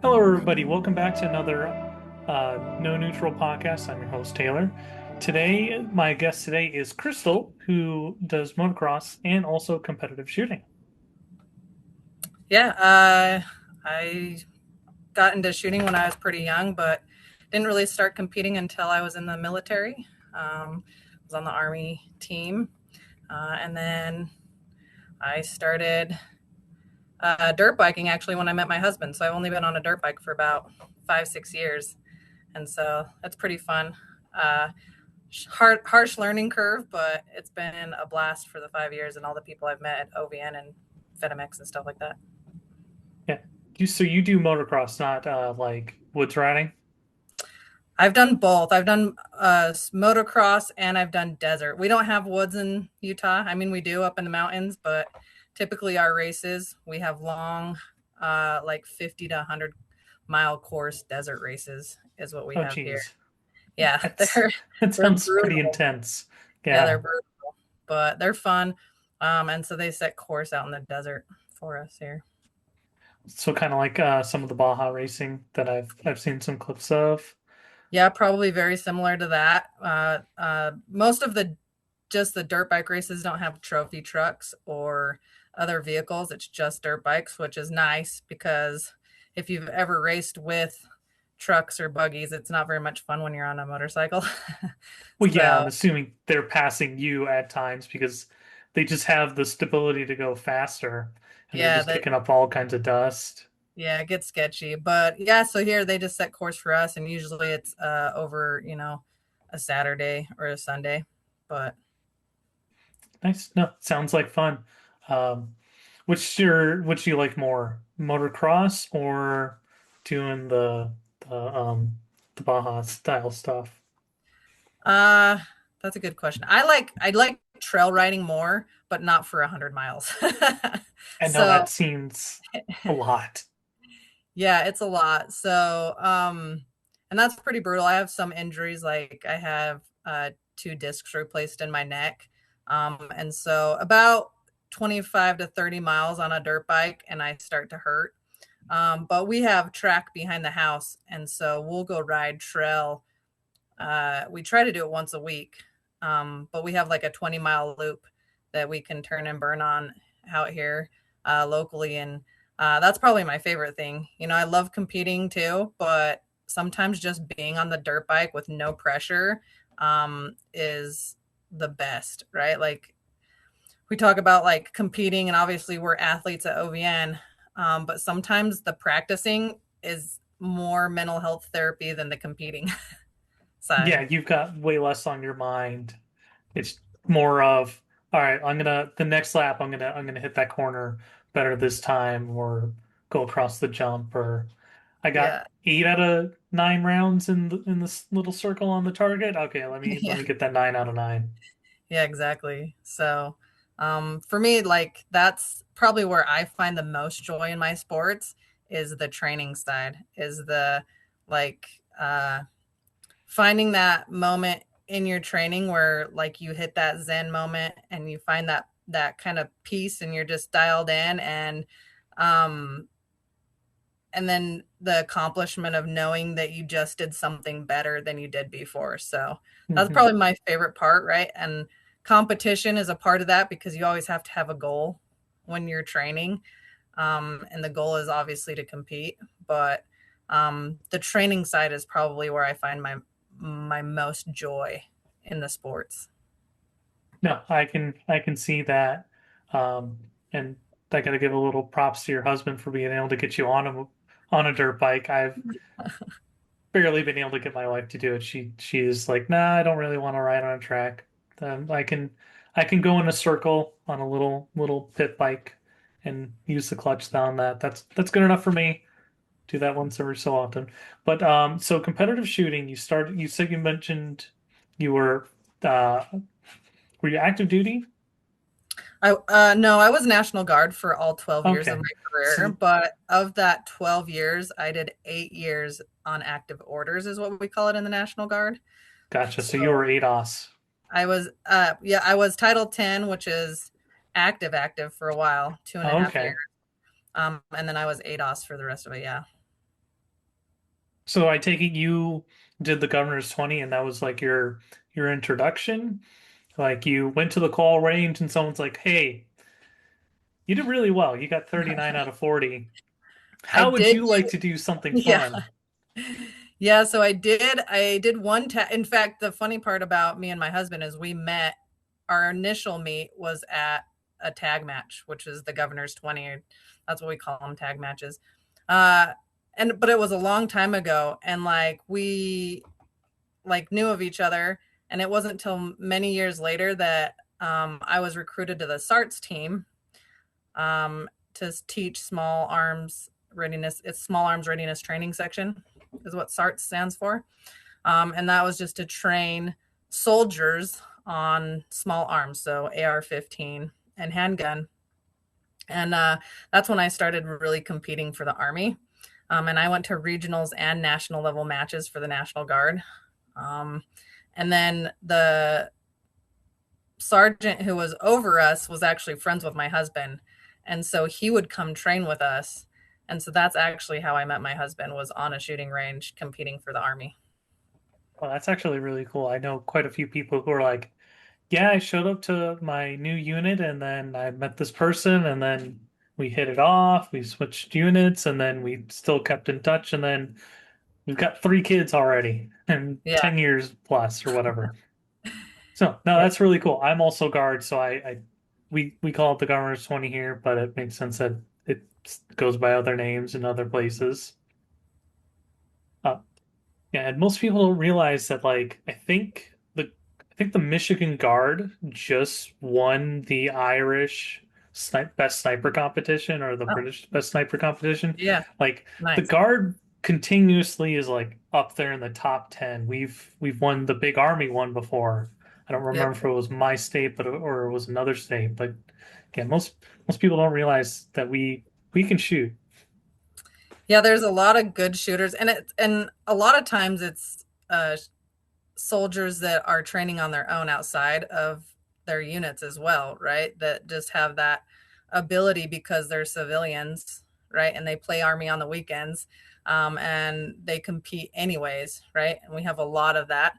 Hello, everybody. Welcome back to another No Neutral podcast. I'm your host, Taylor. Today, my guest today is Crystal, who does motocross and also competitive shooting. Yeah, I got into shooting when I was pretty young, but didn't really start competing until I was in the military. Was on the Army team, and then I started dirt biking actually when I met my husband. So I've only been on a dirt bike for about 5, 6 years, and so that's pretty fun. Uh, Harsh learning curve, but it's been a blast for the 5 years and all the people I've met at OVN and FedMX and stuff like that. Yeah. So you do motocross, not like woods riding? I've done both. I've done motocross and I've done desert. We don't have woods in Utah. I mean, we do up in the mountains, but typically our races, we have long, like 50 to 100-mile course desert races is what we Oh, have here. geez. Yeah, That's that they're sounds pretty brutal. intense. Yeah, Yeah. they're brutal, but they're fun. And so they set course out in the desert for us here. So kind of like some of the Baja racing that I've seen some clips of. Yeah, probably very similar to that. Most of the just the dirt bike races don't have trophy trucks or other vehicles. It's just dirt bikes, which is nice because if you've ever raced with trucks or buggies, it's not very much fun when you're on a motorcycle. Well, yeah, I'm So, assuming they're passing you at times because they just have the stability to go faster and they're yeah, just kicking up all kinds of dust. it gets sketchy. But yeah, so here they just set course for us, and usually it's over, a Saturday or a Sunday. But Nice. No, sounds like fun. Um, which do you like more? Motocross or doing the Baja style stuff? uh that's a good question. I like trail riding more, but not for 100 miles. I know So that seems a lot. yeah, it's a lot. So, and that's pretty brutal. I have some injuries, like I have two discs replaced in my neck. And so about 25 to 30 miles on a dirt bike, and I start to hurt. But we have track behind the house, and so we'll go ride trail. We try to do it once a week, but we have like a 20-mile loop that we can turn and burn on out here locally. And that's probably my favorite thing. I love competing too, but sometimes just being on the dirt bike with no pressure is the best, right? Like we talk about like competing, and obviously we're athletes at OVN, but sometimes the practicing is more mental health therapy than the competing side. Yeah, you've got way less on your mind. It's more of, all right, the next lap I'm gonna hit that corner better this time or go across the jump or I got Yeah. 8 out of 9 rounds in this little circle on the target. Okay, let Yeah. me get that 9 out of 9. Yeah, exactly. So, for me, like that's probably where I find the most joy in my sports is the training side, is the like finding that moment in your training where like you hit that zen moment and you find that kind of peace and you're just dialed in, um and then the accomplishment of knowing that you just did something better than you did before. So that's Hmm. probably my favorite part, right? And competition is a part of that because you always have to have a goal when you're training. And the goal is obviously to compete, but the training side is probably where I find my most joy in the sports. No, I can see that. And I gotta give a little props to your husband for being able to get you on a dirt bike. I've barely been able to get my wife to do it. She's like, nah, I don't really want to ride on a track. I can go in a circle on a little pit bike and use the clutch down that. That's good enough for me. Do that once every so often. But so competitive shooting, you said you mentioned you uh were you active duty? I No, I was National Guard for all 12 years of Okay. my career, So but of that 12 years, I did 8 years on active orders, is what we call it in the National Guard. gotcha. So So you were ADOS. I was Title 10, which is active for a while, two and a half years. Okay. And then I was ADOS for the rest of it. Yeah. So I take it you did the governor's 20 and that was like your introduction. Like you went to the call range and someone's like, "Hey, you did really well. You got 39 out of 40. I How would did, you like to do something yeah. fun?" Yeah, so I did one in fact, the funny part about me and my husband is we met our initial meet was at a tag match, which is the governor's 20. That's what we call them, tag matches. Uh and but it was a long time ago, and like we like knew of each other, and it wasn't until many years later that I was recruited to the SARTS team, to teach small arms readiness. It's small arms readiness training section is what SART stands for. And that was just to train soldiers on small arms, so AR-15 and handgun. And that's when I started really competing for the Army. And I went to regionals and national level matches for the National Guard. Um, and then the sergeant who was over us was actually friends with my husband. And so he would come train with us. And so that's actually how I met my husband, was on a shooting range competing for the Army. Well, that's actually really cool. I know quite a few people who are like, "Yeah, I showed up to my new unit and then I met this person and then we hit it off. We switched units and then we still kept in touch and then we've got 3 kids already and Yeah. 10 years plus or whatever." So, no, Yeah. that's really cool. I'm also guard, so we call it the governor's 20 here, but it makes sense that it goes by other names in other places. Uh, Yeah, and most people don't realize that like I think the Michigan Guard just won the Irish best sniper competition or the Oh, British best sniper competition. yeah. Like the Nice. Guard continuously is like up there in the top 10. We've won the Big Army one before. I don't remember Yep. if it was my state, but or it was another state. But again, most people don't realize that we can shoot. Yeah, there's a lot of good shooters, and a lot of times it's soldiers that are training on their own outside of their units as well, right? That just have that ability because they're civilians, right? And they play Army on the weekends, and they compete anyways, right? And we have a lot of that.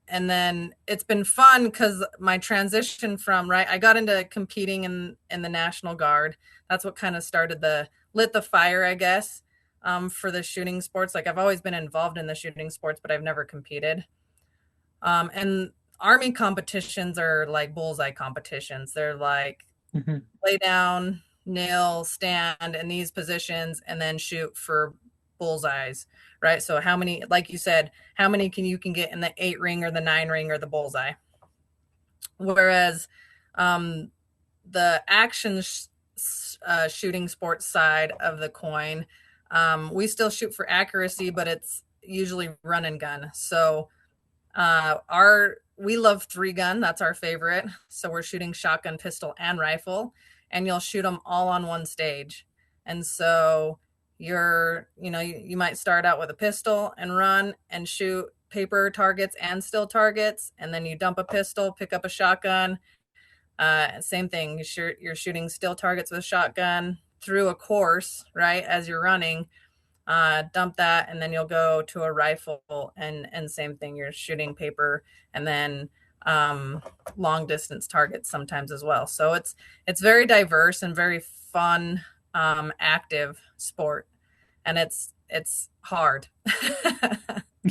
And then it's been fun because my transition from, right, I got into competing in the National Guard. That's what kind of started the lit the fire, I guess, for the shooting sports. Like I've always been involved in the shooting sports, but I've never competed. And Army competitions are like bullseye competitions. They're like Mhm. lay down, kneel, stand in these positions, and then shoot for bullseyes, right? So how many, like you said, how many can get in the 8 ring or the 9 ring or the bullseye? Whereas um, the action shooting sports side of the coin, we still shoot for accuracy, but it's usually run and gun. So our we love 3 gun. That's our favorite. So we're shooting shotgun, pistol, and rifle, and you'll shoot them all on one stage. And so you might start out with a pistol and run and shoot paper targets and still targets, and then you dump a pistol, pick up a shotgun. Same thing. You're shooting still targets with shotgun through a course, right, as you're running. Dump that, and then you'll go to a rifle, and same thing. You're shooting paper, and then long distance targets sometimes as well. So it's very diverse and very fun, active sport, and it's hard.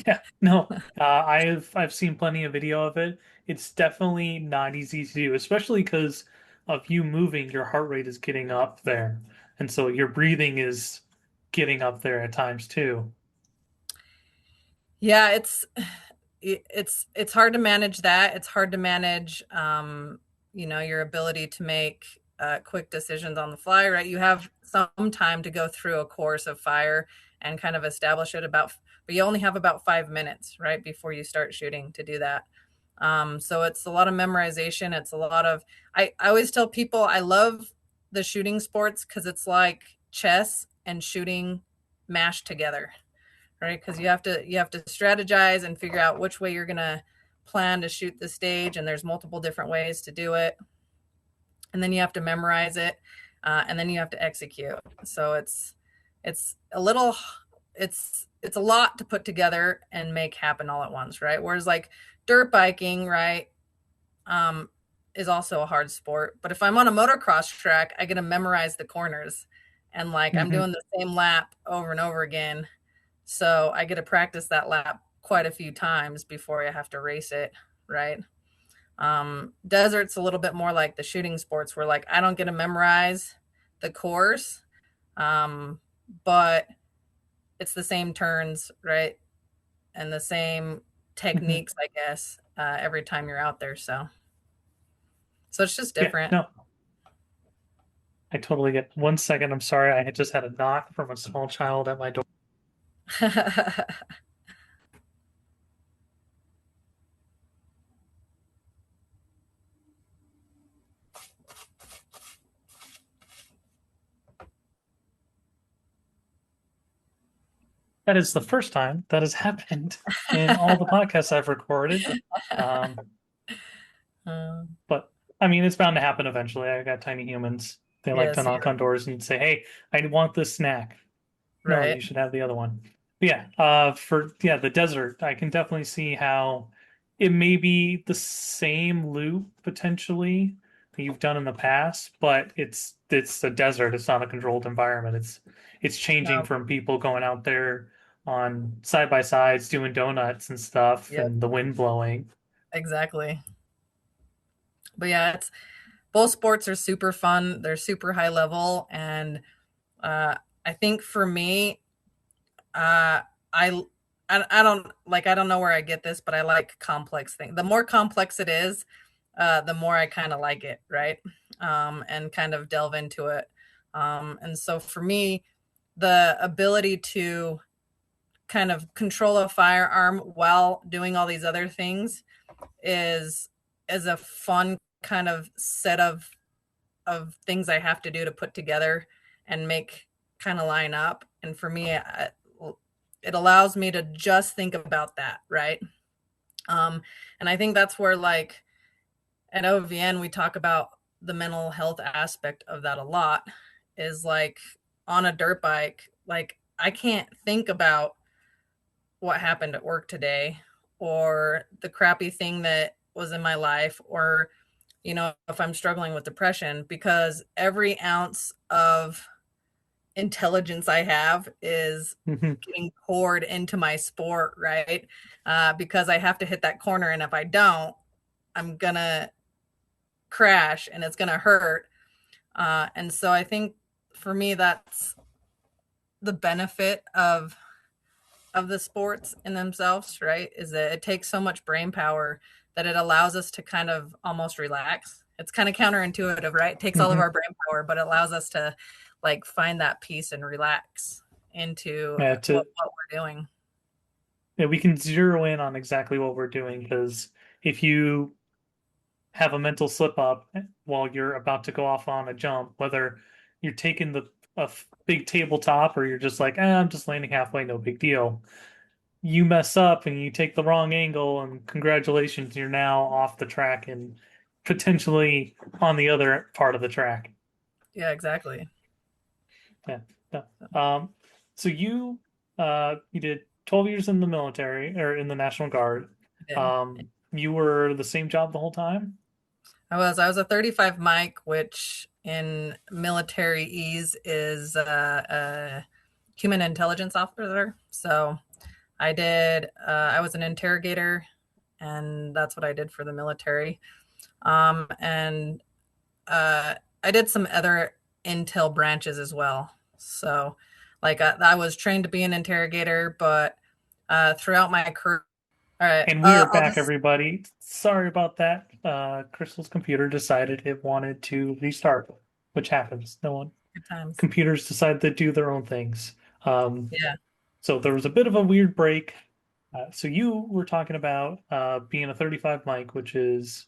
Yeah, no, I've seen plenty of video of it. It's definitely not easy to do, especially because of you moving, your heart rate is getting up there. And so your breathing is getting up there at times too. Yeah, it's hard to manage that. It's hard to manage, your ability to make quick decisions on the fly, right? You have some time to go through a course of fire and kind of establish it but you only have about 5 minutes, right, before you start shooting to do that. So it's a lot of memorization. It's a lot of, I always tell people I love the shooting sports because it's like chess and shooting mashed together, right? Because you have to strategize and figure out which way you're gonna plan to shoot the stage, and there's multiple different ways to do it, and then you have to memorize it, and then you have to execute. So it's a little. it's a lot to put together and make happen all at once, right? Whereas like dirt biking, right, um, is also a hard sport. But if I'm on a motocross track, I get to memorize the corners, and like I'm Hmm. doing the same lap over and over again. So I get to practice that lap quite a few times before I have to race it, right? Desert's a little bit more like the shooting sports where like I don't get to memorize the course, um, but it's the same turns, right? And the same Hmm. techniques, I guess, every time you're out there. So it's just Yeah, different. no, I totally get. 1 second, I'm sorry, I had just had a knock from a small child at my door. That is the first time that has happened in all the podcasts I've recorded. Um, um, but I mean, it's bound to happen eventually. I got tiny humans. They like to yes, knock on doors and say, "Hey, I want this snack." No, right. you should have the other one. But yeah, for yeah, the desert, I can definitely see how it may be the same loop potentially that you've done in the past, but it's a desert. It's not a controlled environment. It's changing No, from people going out there on side by sides doing donuts and stuff yep, and the wind blowing. exactly. But yeah, it's both sports are super fun. They're super high level, and uh, I think for me, uh, I, I don't like I don't know where I get this, but I like complex things. The more complex it is, the more I kind of like it, right? And kind of delve into it. And so for me, the ability to kind of control a firearm while doing all these other things is is a fun kind of set of things I have to do to put together and make kind of line up. And for me, it allows me to just think about that, right? Um, and I think that's where like at OVN we talk about the mental health aspect of that a lot. Is like on a dirt bike, like I can't think about what happened at work today or the crappy thing that was in my life or if I'm struggling with depression because every ounce of intelligence I have is Hmm. getting poured into my sport, right? Because I have to hit that corner, and if I don't, I'm gonna crash and it's gonna hurt. And so I think for me, that's the benefit of the sports in themselves, right? Is that it takes so much brain power that it allows us to kind of almost relax. It's kind of counterintuitive, right? It takes all of Hmm. our brain power, but it allows us to like find that peace and relax into Yeah, what we're doing. yeah, we can zero in on exactly what we're doing because if you have a mental slip up while you're about to go off on a jump, whether you're taking a big tabletop or you're just like, I'm just landing halfway, no big deal. You mess up and you take the wrong angle, and congratulations, you're now off the track and potentially on the other part of the track. Yeah, exactly. Yeah. Yeah. So you did 12 years in the military or in the National Guard. I did. You were the same job the whole time? I was a 35 mic, which in military ease is a human intelligence officer. So I was an interrogator, and that's what I did for the military. And I did some other intel branches as well. So, like, I was trained to be an interrogator, but throughout my career, all right, And we are I'll back, just everybody. Sorry about that. Crystal's computer decided it wanted to restart, which happens. No one good times. computers decide to do their own things. Um, Yeah. so there was a bit of a weird break. So you were talking about being a 35 mic, which is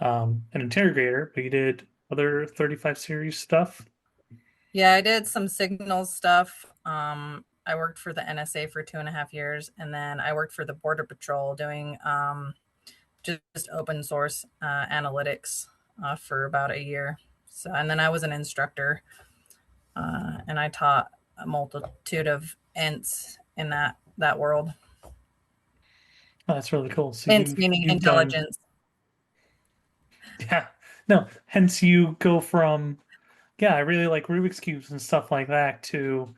an interrogator, but you did other 35 series stuff. Yeah, I did some signals stuff. I worked for the NSA for 2.5 years, and then I worked for the Border Patrol doing just open source analytics for about a year. So, and then I was an instructor, and I taught a multitude of ints in that world. Oh, that's really cool. So Ints meaning you've done intelligence. yeah. No, hence you go from yeah, I really like Rubik's cubes and stuff like that to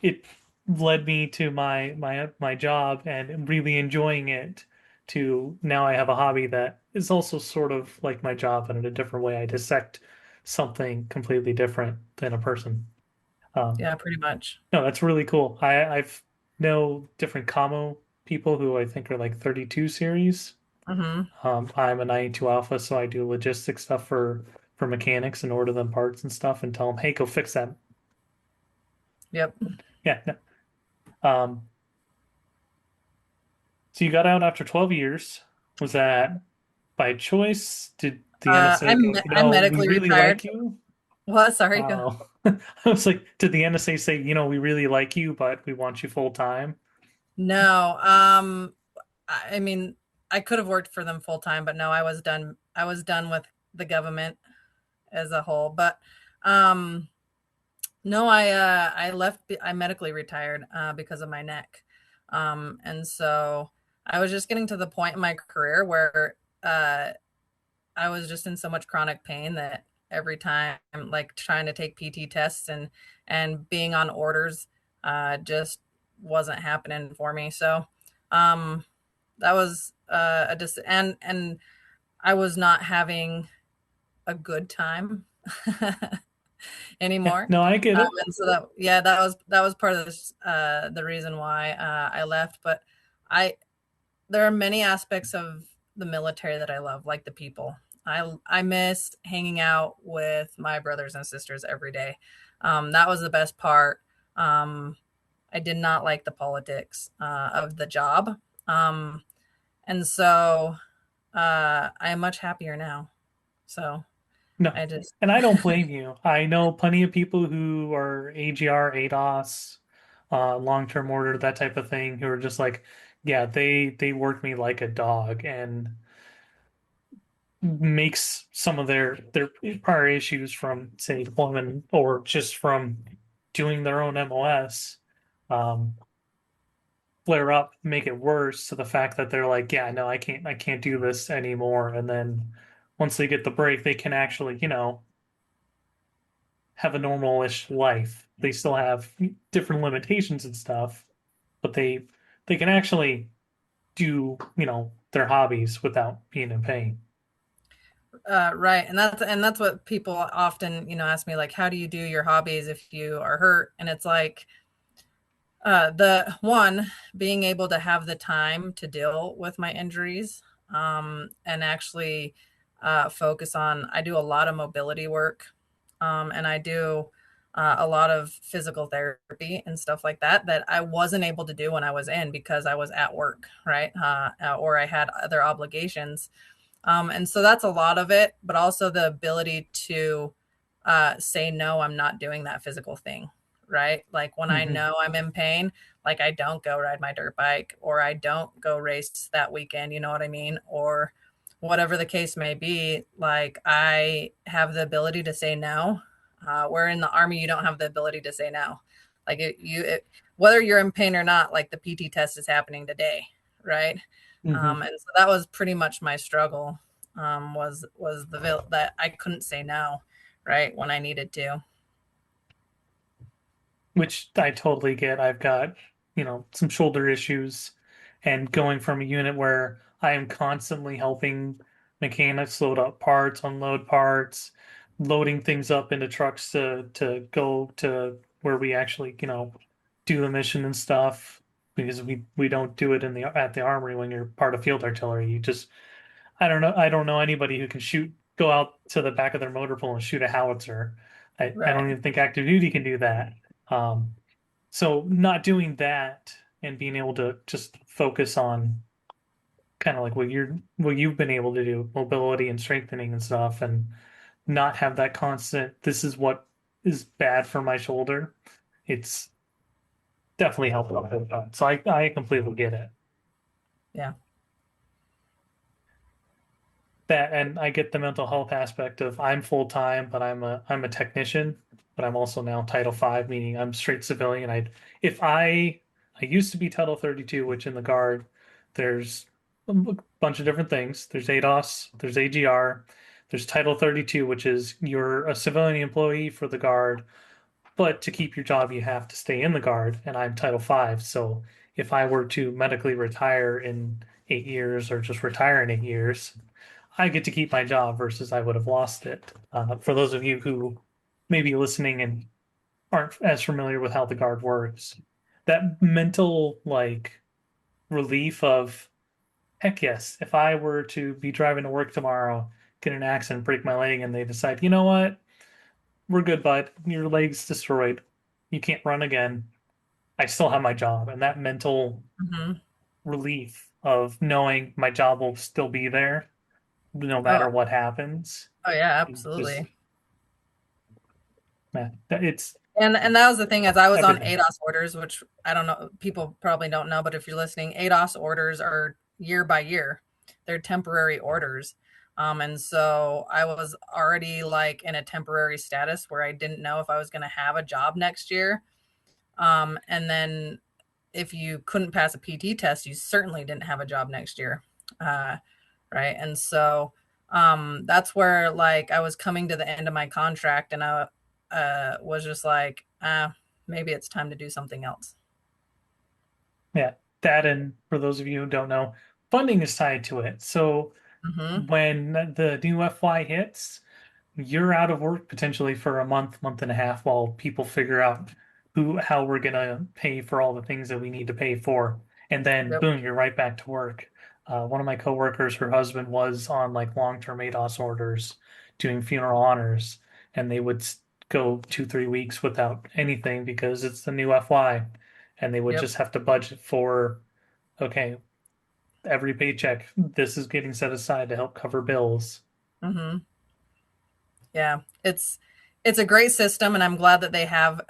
it led me to my job and really enjoying it to now I have a hobby that is also sort of like my job but in a different way. I dissect something completely different than a person. Um, Yeah, pretty much. no, that's really cool. I've know different Kamo people who I think are like 32 series. Hmm. I'm a 92 alpha, so I do logistics stuff for mechanics and order them parts and stuff and tell them, hey, go fix that. Yep. Yeah. No. So you got out after 12 years. Was that by choice? Did the NSA go, I'm we medically really retired. like you? What? Sorry, go. Oh, I was like, did the NSA say, we really like you, but we want you full time? No. I mean, I could have worked for them full time, but no, I was done. I was done with the government as a whole. But um, no, I left. I medically retired because of my neck, and so I was just getting to the point in my career where I was just in so much chronic pain that every time, like trying to take PT tests and being on orders, just wasn't happening for me. So, um, that was and I was not having a good time Yeah, anymore. no, I get it. And so that was part of this, the reason why I left. But I there are many aspects of the military that I love, like the people. I miss hanging out with my brothers and sisters every day. That was the best part. Um, I did not like the politics of the job, um, and so I am much happier now. So No, I just and I don't blame you. I know plenty of people who are AGR, ADOS, long-term order, that type of thing, who are just like, yeah, they work me like a dog, and makes some of their prior issues from say deployment or just from doing their own MOS um, flare up, make it worse to the fact that they're like, yeah, no, I can't do this anymore. And then once they get the break, they can actually, have a normal-ish life. They still have different limitations and stuff, but they can actually do, their hobbies without being in pain. right, and that's what people often ask me, like, how do you do your hobbies if you are hurt? And it's like, the one, being able to have the time to deal with my injuries, and actually focus on. I do a lot of mobility work, and I do a lot of physical therapy and stuff like that that I wasn't able to do when I was in because I was at work, right? Or I had other obligations. And so that's a lot of it, but also the ability to say, no, I'm not doing that physical thing, right? Like when I Hmm. know I'm in pain, like I don't go ride my dirt bike or I don't go race that weekend, you know what I mean? Or whatever the case may be, like I have the ability to say no. Where in the army, you don't have the ability to say no. Like whether you're in pain or not, like the PT test is happening today, right? Hmm. And so that was pretty much my struggle. Was that I couldn't say no, right, when I needed to. Which I totally get. I've got, some shoulder issues, and going from a unit where I am constantly helping mechanics load up parts, unload parts, loading things up into trucks to go to where we actually, do the mission and stuff. Because we don't do it in the at the armory when you're part of field artillery. You just I don't know anybody who can go out to the back of their motor pool and shoot a howitzer. I Right. don't even think active duty can do that. Um, so not doing that and being able to just focus on kind of like what you've been able to do, mobility and strengthening and stuff, and not have that constant, this is what is bad for my shoulder. It's definitely helped a lot. So I completely get it. Yeah. That and I get the mental health aspect of I'm full time, but I'm a technician. but I'm also now Title 5, meaning I'm straight civilian. If I used to be Title 32, which in the Guard, there's a bunch of different things. There's ADOS, there's AGR, there's Title 32, which is you're a civilian employee for the Guard, but to keep your job, you have to stay in the Guard, and I'm Title 5. So if I were to medically retire in 8 years or just retire in 8 years, I get to keep my job versus I would have lost it. For those of you who may be listening and aren't as familiar with how the Guard works, that mental like relief of heck yes, if I were to be driving to work tomorrow, get in an accident, break my leg, and they decide, you know what, we're good, bud, your leg's destroyed, you can't run again. I still have my job, and that mental Hmm. relief of knowing my job will still be there no Oh, matter what happens. oh yeah, Just absolutely. man, it's And that was the thing, as I was on everything. ADOS orders, which I don't know, people probably don't know, but if you're listening, ADOS orders are year by year. They're temporary orders. And so I was already like in a temporary status where I didn't know if I was going to have a job next year. And then if you couldn't pass a PT test, you certainly didn't have a job next year. Uh, right. And so that's where like I was coming to the end of my contract and I was just like, maybe it's time to do something else. Yeah, that and for those of you who don't know, funding is tied to it. So Hmm. when the new FY hits, you're out of work potentially for a month, month and a half while people figure out how we're gonna pay for all the things that we need to pay for. And then Yep. boom, you're right back to work. One of my coworkers, her husband was on like long-term ADOS orders doing funeral honors, and they would go 2, 3 weeks without anything because it's the new FY, and they would Yep. just have to budget for, okay, every paycheck, this is getting set aside to help cover bills. Hmm. Yeah. It's a great system, and I'm glad that they have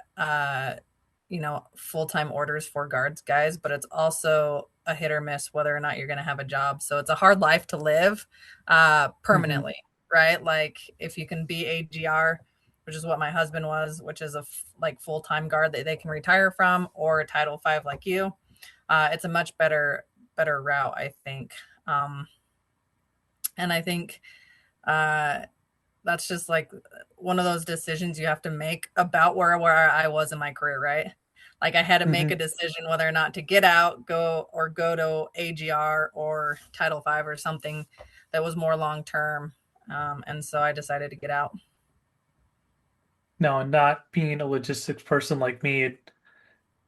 full-time orders for guards guys, but it's also a hit or miss whether or not you're going to have a job. So it's a hard life to live Hmm. permanently, right? Like if you can be AGR, which is what my husband was, which is like full-time guard that they can retire from, or Title 5 like you, it's a much better route, I think. Um, and I think uh, that's just like one of those decisions you have to make about where I was in my career, right? Like I had to make a Hmm. decision whether or not to get out, go to AGR or Title 5 or something that was more long term. And so I decided to get out. No, not being a logistics person like me,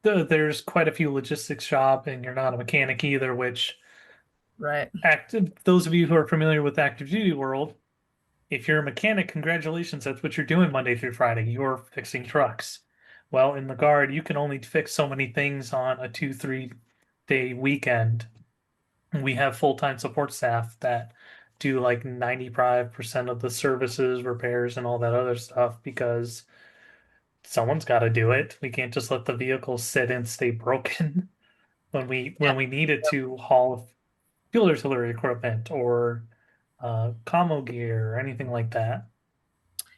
there's quite a few logistics shop, and you're not a mechanic either, which Right. active, those of you who are familiar with active duty world, if you're a mechanic, congratulations, that's what you're doing Monday through Friday. You're fixing trucks. Well, in the Guard, you can only fix so many things on a 2, 3 day weekend. We have full-time support staff that do like 95% of the services, repairs, and all that other stuff because someone's got to do it. We can't just let the vehicle sit and stay broken Yeah. when we need it to haul field artillery equipment or commo gear or anything like that.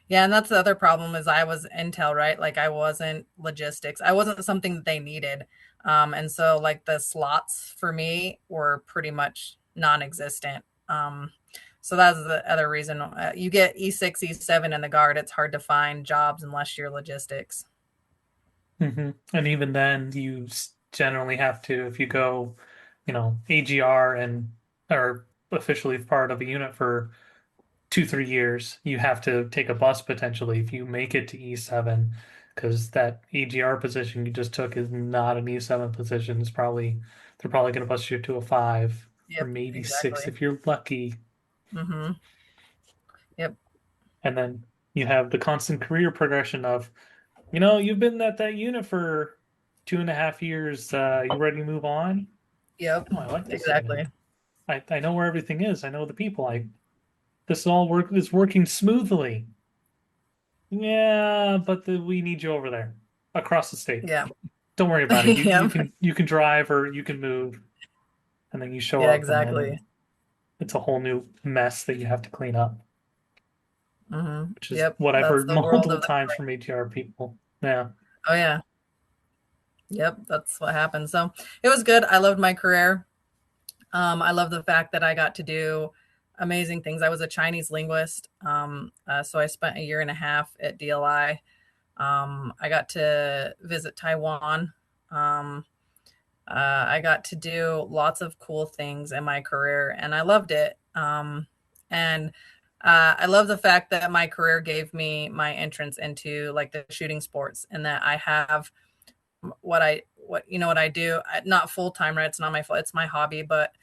Yeah, and that's the other problem is I was intel, right? Like I wasn't logistics. I wasn't something that they needed. And so like the slots for me were pretty much non-existent. So that's the other reason you get E6, E7 in the guard. It's hard to find jobs unless you're logistics. And even then, you generally have to, if you go, AGR and are officially part of a unit for 2, 3 years, you have to take a bus potentially if you make it to E7, because that AGR position you just took is not an E7 position. They're probably going to bust you to a 5 or Yep, maybe 6 exactly. if you're lucky. Mm-hmm. Yep, And then you have the constant career progression of, you've been at that unit for 2.5 years. You ready to move on? yep, No, I like this exactly. unit. I know where everything is. I know the people. This all work is working smoothly. Yeah, but we need you over there across the state. Yeah. Don't worry about it. You you Yep. can you can drive or you can move, and then you show Yeah, up, and then exactly. it's a whole new mess that you have to clean up. Mm-hmm. which is Yep. what I've That's heard the world multiple of the. times from ATR people. Yeah. Oh yeah. Yep. That's what happened. So it was good. I loved my career. I love the fact that I got to do amazing things. I was a Chinese linguist. So I spent a year and a half at DLI. I got to visit Taiwan. Um, I got to do lots of cool things in my career, and I loved it. And I love the fact that my career gave me my entrance into like the shooting sports, and that I have what I do. Not full time, right? It's not my it's my hobby, but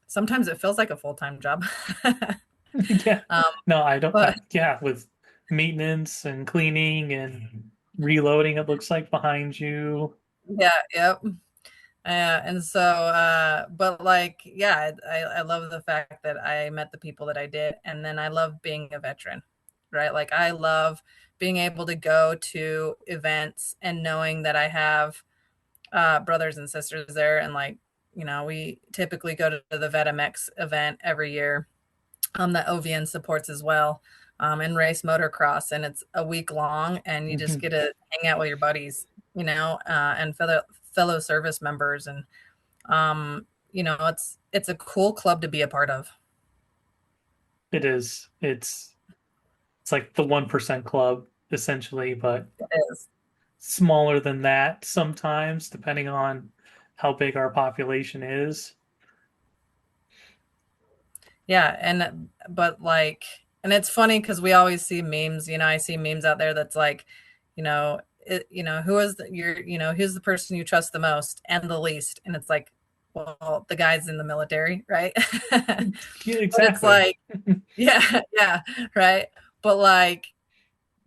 sometimes it feels like a full time job. Yeah. um, No, I don't. but Yeah, with maintenance and cleaning and reloading, it looks like behind you. yeah, yep. And so, but like, yeah, I love the fact that I met the people that I did. And then I love being a veteran, right? Like, I love being able to go to events and knowing that I have brothers and sisters there. And like, we typically go to the VetaMex event every year, that OVN supports as well, and race motocross. And it's a week long, and you just Mhm. get to hang out with your buddies, and fellow service members. And it's a cool club to be a part of. It is. It's like the 1% club essentially, but It is. smaller than that sometimes, depending on how big our population is. Yeah, and but like, and it's funny because we always see memes. I see memes out there that's like, who is who's the person you trust the most and the least, and it's like, well, the guys in the military, right? But Yeah, it's exactly. like, yeah, yeah, right. But like,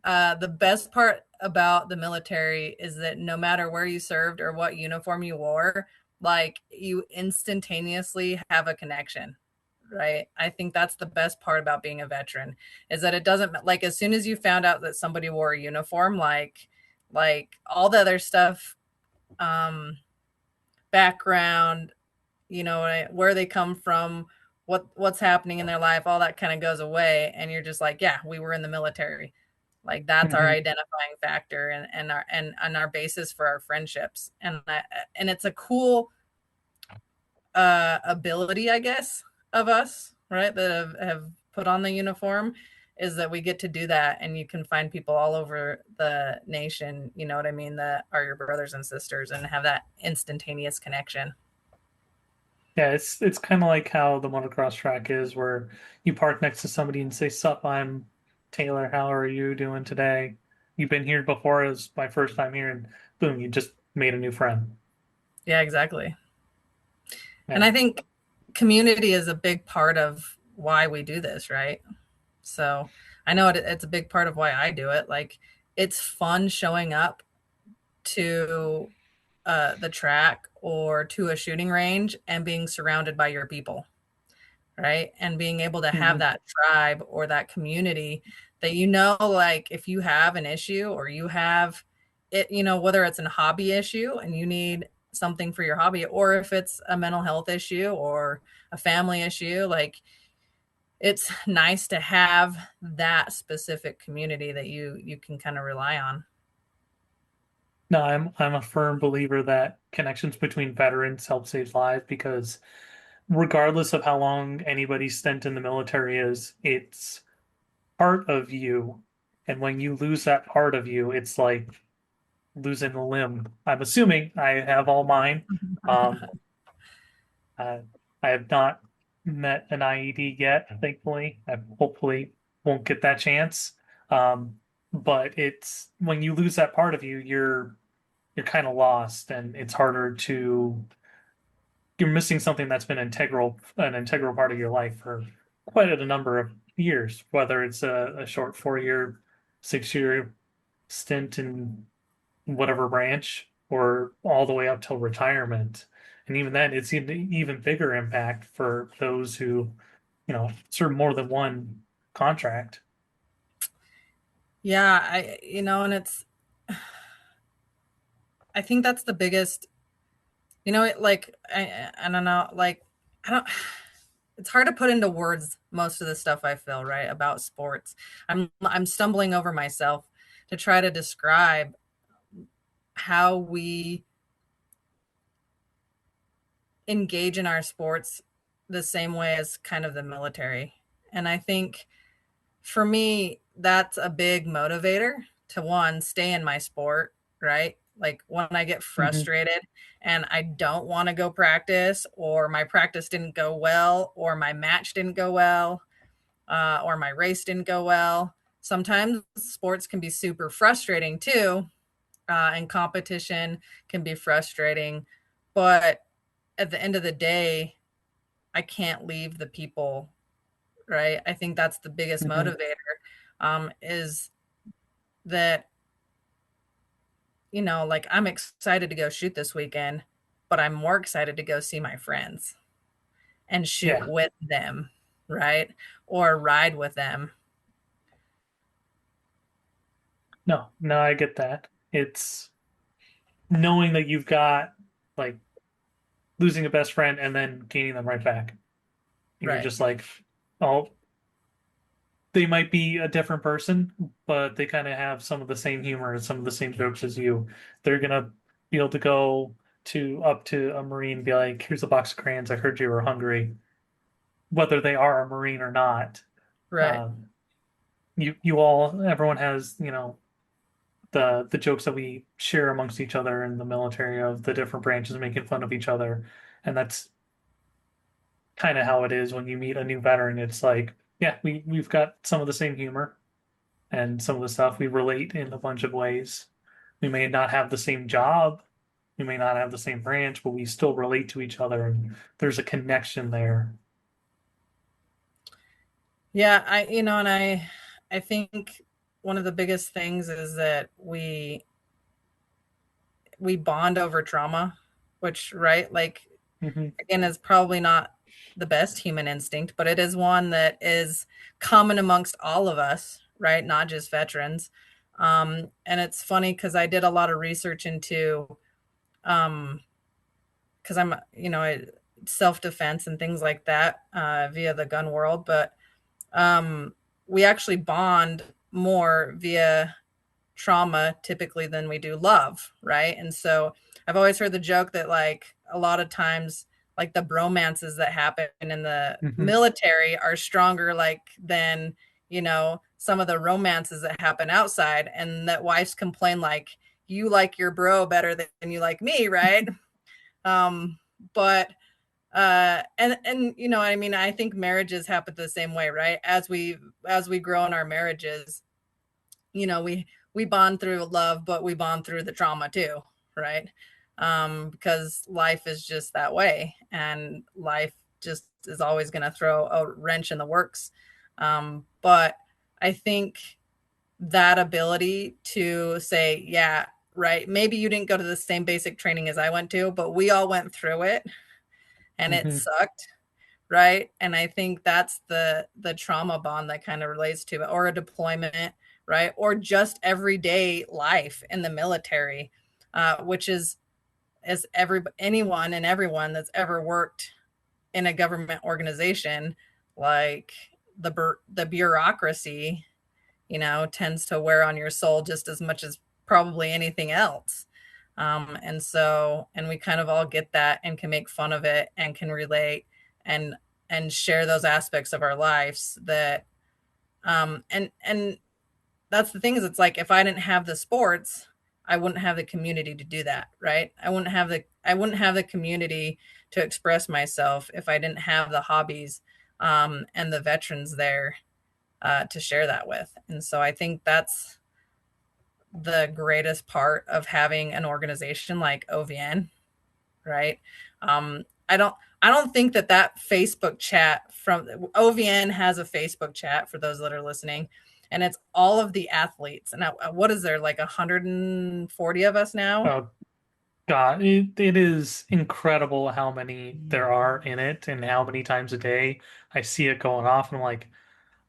the best part about the military is that no matter where you served or what uniform you wore, like, you instantaneously have a connection, right? I think that's the best part about being a veteran, is that it doesn't, like, as soon as you found out that somebody wore a uniform, like all the other stuff, um background, where they come from, what's happening in their life, all that kind of goes away, and you're just like, yeah, we were in the military. Like, that's our Mhm. identifying factor, and our basis for our friendships. And it's a cool ability, I guess, of us, right, that have put on the uniform, is that we get to do that, and you can find people all over the nation, you know what I mean, that are your brothers and sisters, and have that instantaneous connection. Yeah, it's kind of like how the motocross track is, where you park next to somebody and say, "Sup, I'm Taylor. How are you doing today? You've been here before. It's my first time here," and boom, you just made a new friend. Yeah, exactly. And Yeah. I think community is a big part of why we do this, right? So I know it's a big part of why I do it. Like, it's fun showing up to the track or to a shooting range and being surrounded by your people, right? And being able to have Hmm. that tribe or that community that, like, if you have an issue, or you have it, whether it's a hobby issue and you need something for your hobby, or if it's a mental health issue or a family issue, like, it's nice to have that specific community that you can kind of rely on. No, I'm a firm believer that connections between veterans help save lives because regardless of how long anybody's stint in the military is, it's part of you. And when you lose that part of you, it's like losing a limb. I'm assuming I have all mine. Um, uh, I have not met an IED yet, thankfully. I hopefully won't get that chance. Um, but it's when you lose that part of you, you're kind of lost, and it's harder to you're missing something that's been an integral part of your life for quite a number of years, whether it's a short 4 year, 6 year stint in whatever branch or all the way up till retirement. And even then, it's even bigger impact for those who, serve more than one contract. Yeah, and I think that's the biggest, like, I don't know, like, I don't. it's hard to put into words most of the stuff I feel, right, about sports. I'm stumbling over myself to try to describe how we engage in our sports the same way as kind of the military. And I think for me, that's a big motivator to one, stay in my sport, right? Like when I get Hmm. frustrated and I don't want to go practice, or my practice didn't go well, or my match didn't go well, or my race didn't go well. Sometimes sports can be super frustrating too, and competition can be frustrating. But at the end of the day, I can't leave the people, right? I think that's the biggest Hmm. motivator, is that, like I'm excited to go shoot this weekend, but I'm more excited to go see my friends and shoot Yeah. with them, right? Or ride with them. No, no, I get that. It's knowing that you've got like losing a best friend and then gaining them right back. And you're Right. just like, oh, they might be a different person, but they kind of have some of the same humor and some of the same jokes as you. They're gonna be able to go to up to a Marine and be like, here's a box of crayons. I heard you were hungry. Whether they are a Marine or not. Right. Um, you all everyone has, the jokes that we share amongst each other in the military of the different branches making fun of each other. And that's kind of how it is when you meet a new veteran. It's like, yeah, we've got some of the same humor and some of the stuff we relate in a bunch of ways. We may not have the same job, we may not have the same branch, but we still relate to each other and there's a connection there. Yeah, and I think one of the biggest things is that we bond over trauma, which, right, like Hmm. again, is probably not the best human instinct, but it is one that is common amongst all of us, right? Not just veterans. And it's funny because I did a lot of research into, um, because I'm, self defense and things like that, via the gun world, but we actually bond more via trauma typically than we do love, right? And so I've always heard the joke that like a lot of times like the bromances that happen in the Hmm. military are stronger like than, some of the romances that happen outside, and that wives complain like you like your bro better than you like me, right? um but and I mean, I think marriages happen the same way, right? As we grow in our marriages, we bond through love, but we bond through the trauma too, right? Because life is just that way, and life just is always going to throw a wrench in the works. But I think that ability to say, yeah, right, maybe you didn't go to the same basic training as I went to, but we all went through it and it Hmm. sucked, right? And I think that's the trauma bond that kind of relates to it, or a deployment, right? Or just everyday life in the military, which is as anyone and everyone that's ever worked in a government organization, like the bureaucracy, tends to wear on your soul just as much as probably anything else. And we kind of all get that and can make fun of it and can relate and share those aspects of our lives that, and that's the thing, is it's like if I didn't have the sports, I wouldn't have the community to do that, right? I wouldn't have the community to express myself if I didn't have the hobbies, and the veterans there, to share that with. And so I think that's the greatest part of having an organization like OVN, right? I don't think that Facebook chat from OVN has a Facebook chat for those that are listening, and it's all of the athletes. And what is there, like 140 of us now? Oh God, it is incredible how many there are in it and how many times a day I see it going off and I'm like,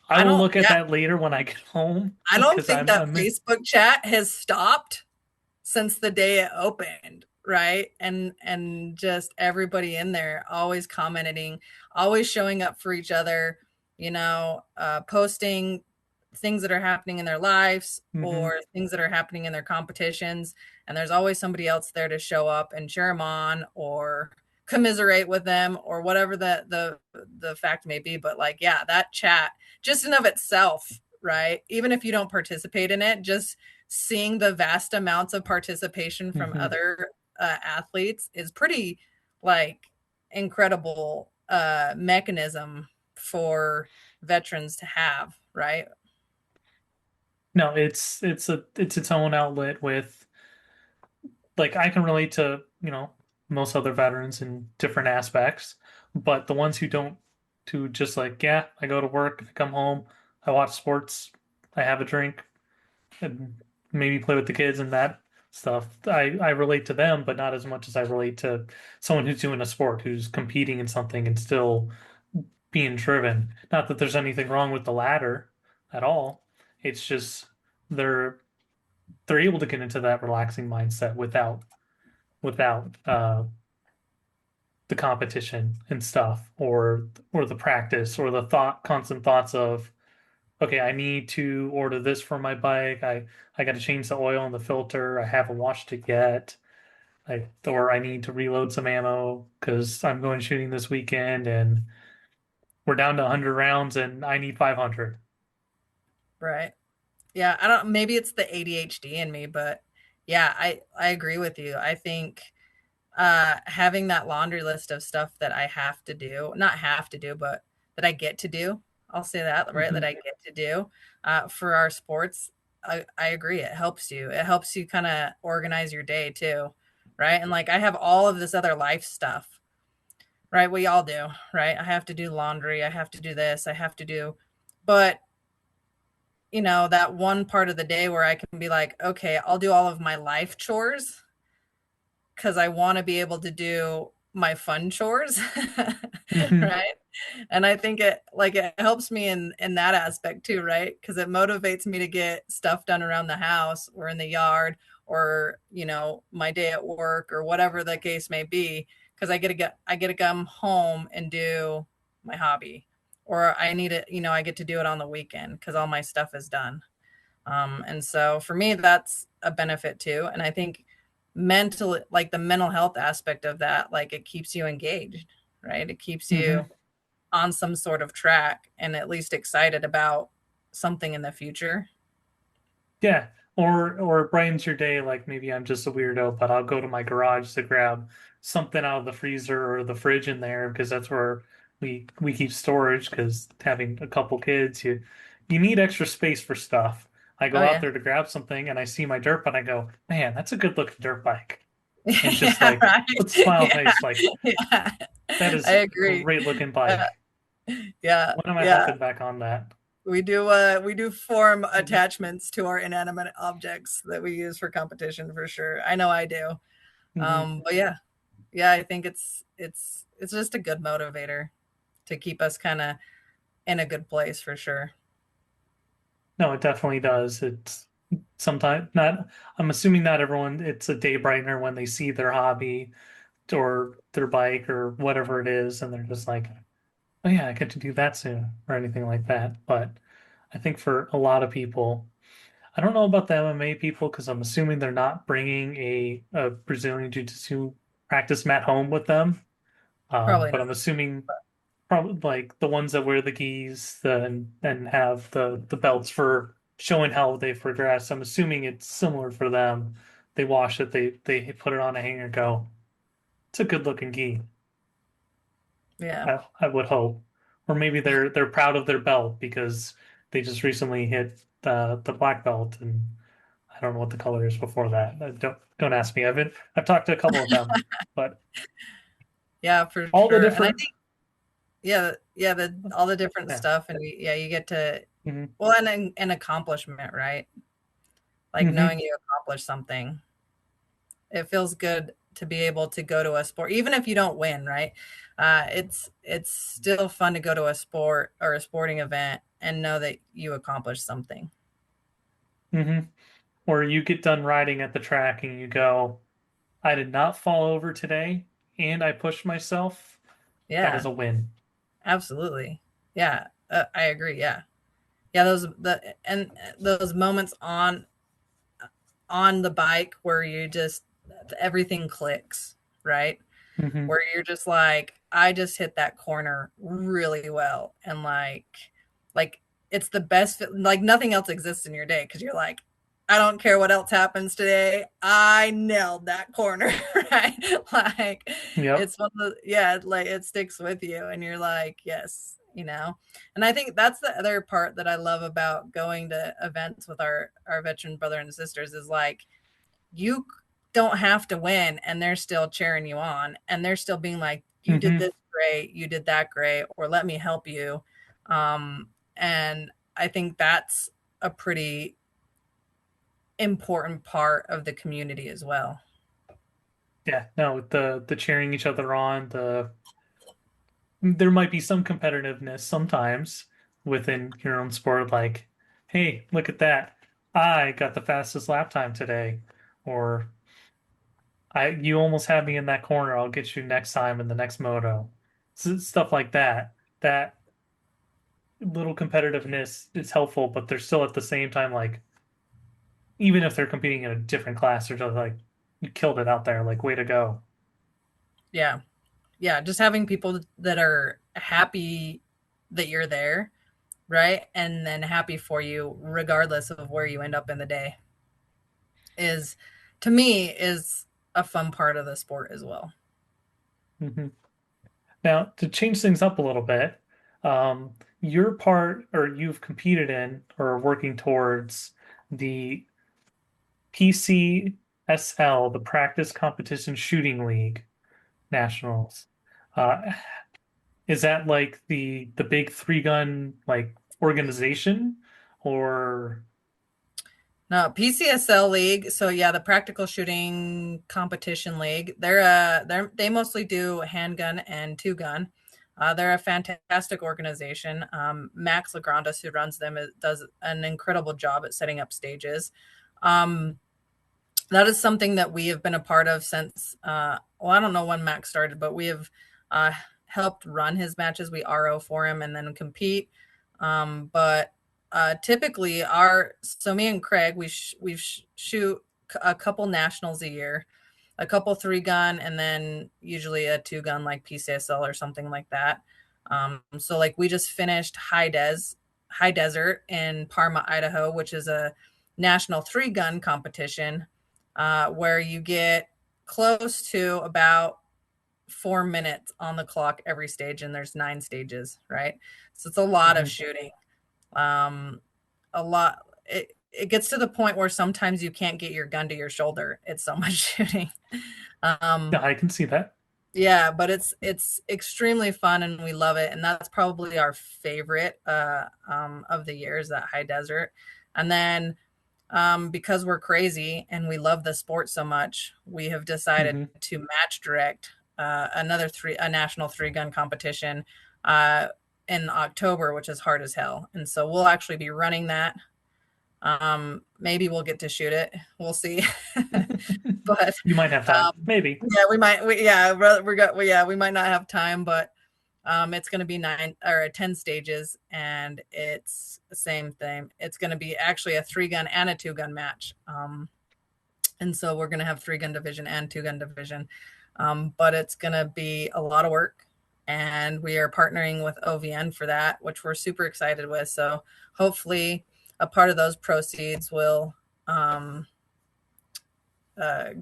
I I will don't look at Yeah, that later when I get home I don't because think that Facebook chat has stopped since the day it opened. right? And just everybody in there always commenting, always showing up for each other, posting things that are happening in their lives Hmm. or things that are happening in their competitions, and there's always somebody else there to show up and cheer them on or commiserate with them or whatever the fact may be. But like, yeah, that chat just in of itself, right? Even if you don't participate in it, just seeing the vast amounts of participation from Hmm. other athletes is pretty like incredible mechanism for veterans to have, right? No, it's its own outlet with like I can relate to, most other veterans in different aspects, but the ones who don't who just like, yeah, I go to work, I come home, I watch sports, I have a drink, and maybe play with the kids and that stuff. I relate to them, but not as much as I relate to someone who's doing a sport, who's competing in something and still being driven. Not that there's anything wrong with the latter at all. It's just they're they're able to get into that relaxing mindset without the competition and stuff or the practice or the constant thoughts of okay, I need to order this for my bike. I got to change the oil in the filter. I haven't washed it yet. Or I need to reload some ammo because I'm going shooting this weekend and we're down to 100 rounds and I need 500. Right. Yeah, I don't, maybe it's the ADHD in me, but yeah, I agree with you. I think having that laundry list of stuff that I have to do, not have to do, but that I get to do. I'll say that, right? That Hmm. I get to do for our sports. I agree. It helps you. It helps you kind of organize your day too, right? And like I have all of this other life stuff, right? We all do, right? I have to do laundry. I have to do this. I have to do, but that one part of the day where I can be like, okay, I'll do all of my life chores because I want to be able to do my fun chores, Hmm. right? And I think it helps me in that aspect too, right? Because it motivates me to get stuff done around the house or in the yard or my day at work or whatever the case may be. Because I get to come home and do my hobby, or I need it. I get to do it on the weekend because all my stuff is done. And so for me, that's a benefit too. And I think mental, like the mental health aspect of that, like it keeps you engaged, right? It keeps Hmm. you on some sort of track and at least excited about something in the future. Yeah. Or it brightens your day like maybe I'm just a weirdo, but I'll go to my garage to grab something out of the freezer or the fridge in there because that's where we keep storage because having a couple kids, you need extra space for stuff. I Oh go out yeah. there to grab something and I see my dirt bike and I go, man, that's a good looking dirt bike. And just Yeah, like right. with a smile Yeah, face, like yeah. that I is a agree. great looking Yeah, bike. yeah, When am I yeah. hopping back on that? We do form Hmm. attachments to our inanimate objects that we use for competition for sure. I know I do. Hmm. But yeah, yeah, I think it's just a good motivator to keep us kind of in a good place for sure. No, it definitely does. It's sometimes not, I'm assuming not everyone, it's a day brightener when they see their hobby or their bike or whatever it is, and they're just like, oh yeah, I get to do that soon or anything like that. But I think for a lot of people, I don't know about the MMA people because I'm assuming they're not bringing a Brazilian Jiu-Jitsu practice mat home with them. Probably But not. I'm assuming probably like the ones that wear the gis and have the belts for showing how they've progressed. I'm assuming it's similar for them. They wash it, they put it on a hanger, go. It's a good looking gi. Yeah. I would hope, or maybe they're proud of their belt because they just recently hit the black belt, and I don't know what the color is before that. Don't ask me. I've talked to a couple of them, but Yeah, for all the sure. And I different. think yeah, yeah, the all the different Yeah. stuff and yeah, you get to Hmm. well and an accomplishment, right? Like Hmm. knowing you accomplished something. It feels good to be able to go to a sport even if you don't win, right? It's still fun to go to a sport or a sporting event and know that you accomplished something. Hmm. Or you get done riding at the track and you go, I did not fall over today and I pushed myself, that is Yeah, a win. absolutely. Yeah, I agree. Yeah, yeah. Those moments on the bike where you just everything clicks, right? Hmm. Where you're just like, I just hit that corner really well, and like it's the best. Like nothing else exists in your day because you're like, I don't care what else happens today. I nailed that corner, right? Like Yep. it's one of the yeah, like it sticks with you, and you're like, yes, you know. And I think that's the other part that I love about going to events with our veteran brother and sisters is like you don't have to win and they're still cheering you on and they're still being like you did Hmm. this great, you did that great, or let me help you. And I think that's a pretty important part of the community as well. Yeah, no, the cheering each other on, there might be some competitiveness sometimes within your own sport, like, hey, look at that. I got the fastest lap time today. Or you almost had me in that corner. I'll get you next time in the next moto. Stuff like that. That little competitiveness is helpful, but they're still at the same time like even if they're competing in a different class, they're just like you killed it out there. Like way to go. Yeah, yeah, just having people that are happy that you're there, right, and then happy for you regardless of where you end up in the day is to me is a fun part of the sport as well. Hmm. Now, to change things up a little bit, your part or you've competed in or are working towards the PCSL, the Practice Competition Shooting League Nationals. Uh, is that like the big three gun like organization or No, PCSL league. So yeah, the practical shooting competition league. They mostly do handgun and two gun. They're a fantastic organization. Max Legrandis, who runs them, does an incredible job at setting up stages. Um, that is something that we have been a part of since. Well, I don't know when Max started, but we have uh, helped run his matches. We RO for him and then compete. But typically, our so me and Craig, shoot a couple nationals a year, a couple three gun, and then usually a two gun like PCSL or something like that. So like we just finished High Desert in Parma, Idaho, which is a national three gun competition where you get close to about 4 minutes on the clock every stage, and there's 9 stages, right? So it's a lot of Mhm. shooting. Um, a lot. It gets to the point where sometimes you can't get your gun to your shoulder. It's so much shooting. Yeah, Um, I can see that. yeah, but it's extremely fun and we love it, and that's probably our favorite of the years that High Desert. And then because we're crazy and we love the sport so much, we have decided Hmm. to match direct a national three gun competition uh, in October, which is hard as hell. And so we'll actually be running that. Maybe we'll get to shoot it. We'll see. But You might have time. Maybe. yeah, we might. Yeah, yeah, we might not have time, but it's going to be 10 stages, and it's the same thing. It's going to be actually a three gun and a two gun match. And so we're going to have three gun division and two gun division. But it's going to be a lot of work. And we are partnering with OVN for that, which we're super excited with. So hopefully, a part of those proceeds will um,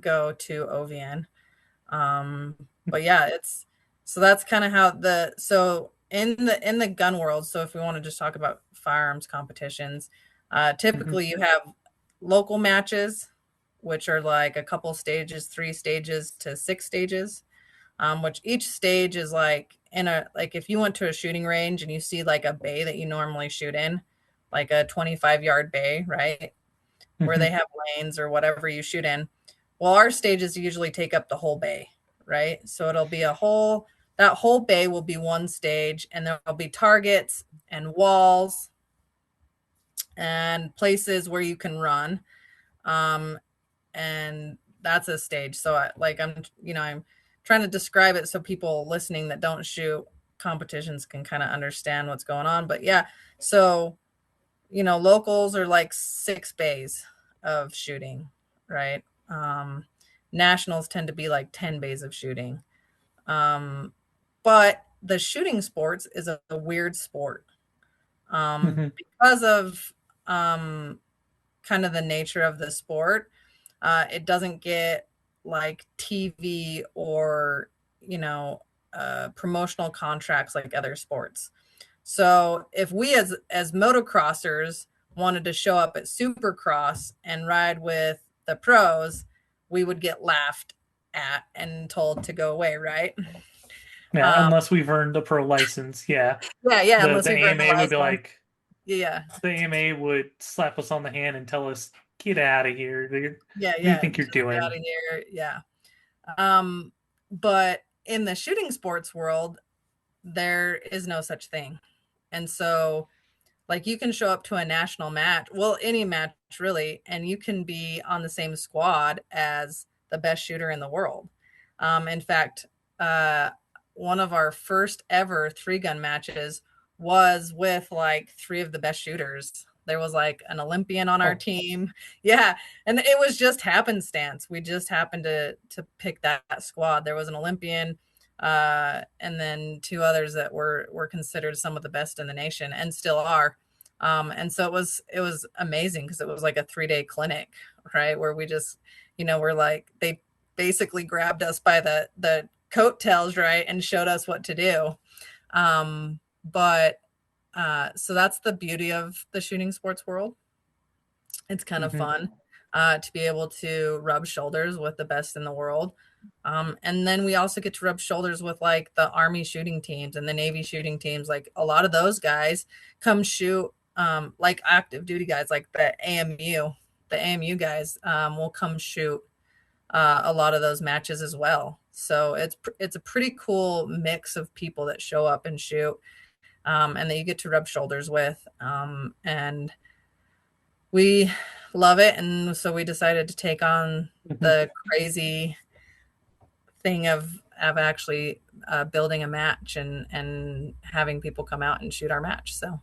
go to OVN. Um, but yeah, it's so that's kind of how the so in the gun world. So if we want to just talk about firearms competitions, Hmm. typically you have local matches, which are like a couple stages, 3 stages to 6 stages. Which each stage is like like if you went to a shooting range and you see like a bay that you normally shoot in, like a 25-yard bay, right? Where they Hmm. have lanes or whatever you shoot in. Well, our stages usually take up the whole bay, right? So it'll be that whole bay will be one stage, and there'll be targets and walls and places where you can run. Um, and that's a stage. So I'm trying to describe it so people listening that don't shoot competitions can kind of understand what's going on. But yeah, so locals are like 6 bays of shooting, right? Nationals tend to be like 10 bays of shooting. But the shooting sports is a weird sport Hmm. because of kind of the nature of the sport. It doesn't get like TV or, promotional contracts like other sports. So if we as motocrossers wanted to show up at Supercross and ride with the pros, we would get laughed at and told to go away, right? Yeah, Um, unless we've earned a pro license. Yeah. yeah, yeah, The unless we've earned AMA a would be license. like, Yeah, the AMA would slap us on the hand and tell us, get out of here. yeah, What do you yeah. think you're Just get out doing? of here. Yeah. But in the shooting sports world, there is no such thing. And so like you can show up to a national match, well, any match really, and you can be on the same squad as the best shooter in the world. In fact, uh, one of our first ever 3-gun matches was with like 3 of the best shooters. There was like an Olympian on our Oh, team. Yeah. And it was just happenstance. We just happened to pick that squad. There was an Olympian, and then 2 others that were considered some of the best in the nation and still are. And so it was amazing because it was like a 3-day clinic, right? Where we just, we're like they basically grabbed us by the coattails, right, and showed us what to do. But So that's the beauty of the shooting sports world. It's kind of hmm. fun to be able to rub shoulders with the best in the world. And then we also get to rub shoulders with like the Army shooting teams and the Navy shooting teams. Like a lot of those guys come shoot, like active duty guys, like the AMU. The AMU guys will come shoot a lot of those matches as well. So it's a pretty cool mix of people that show up and shoot, and that you get to rub shoulders with. And we love it, and so we decided to take on Hmm. the crazy thing of actually building a match and having people come out and shoot our match. So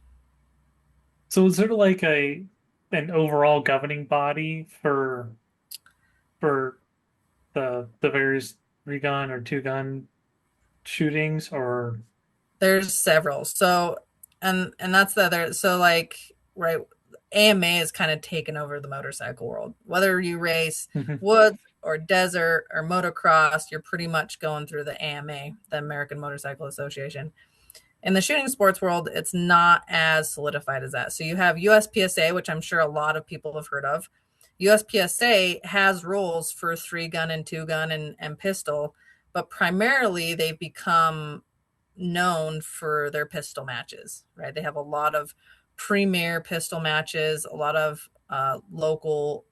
So is there like an overall governing body for the various 3-gun or 2-gun shootings, or there's several. So and that's the other. So like right, AMA is kind of taken over the motorcycle world. Whether you race Mhm. woods or desert or motocross, you're pretty much going through the AMA, the American Motorcycle Association. In the shooting sports world, it's not as solidified as that. So you have USPSA, which I'm sure a lot of people have heard of. USPSA has rules for 3-gun and 2-gun and pistol, but primarily they've become known for their pistol matches, right? They have a lot of premier pistol matches, a lot of local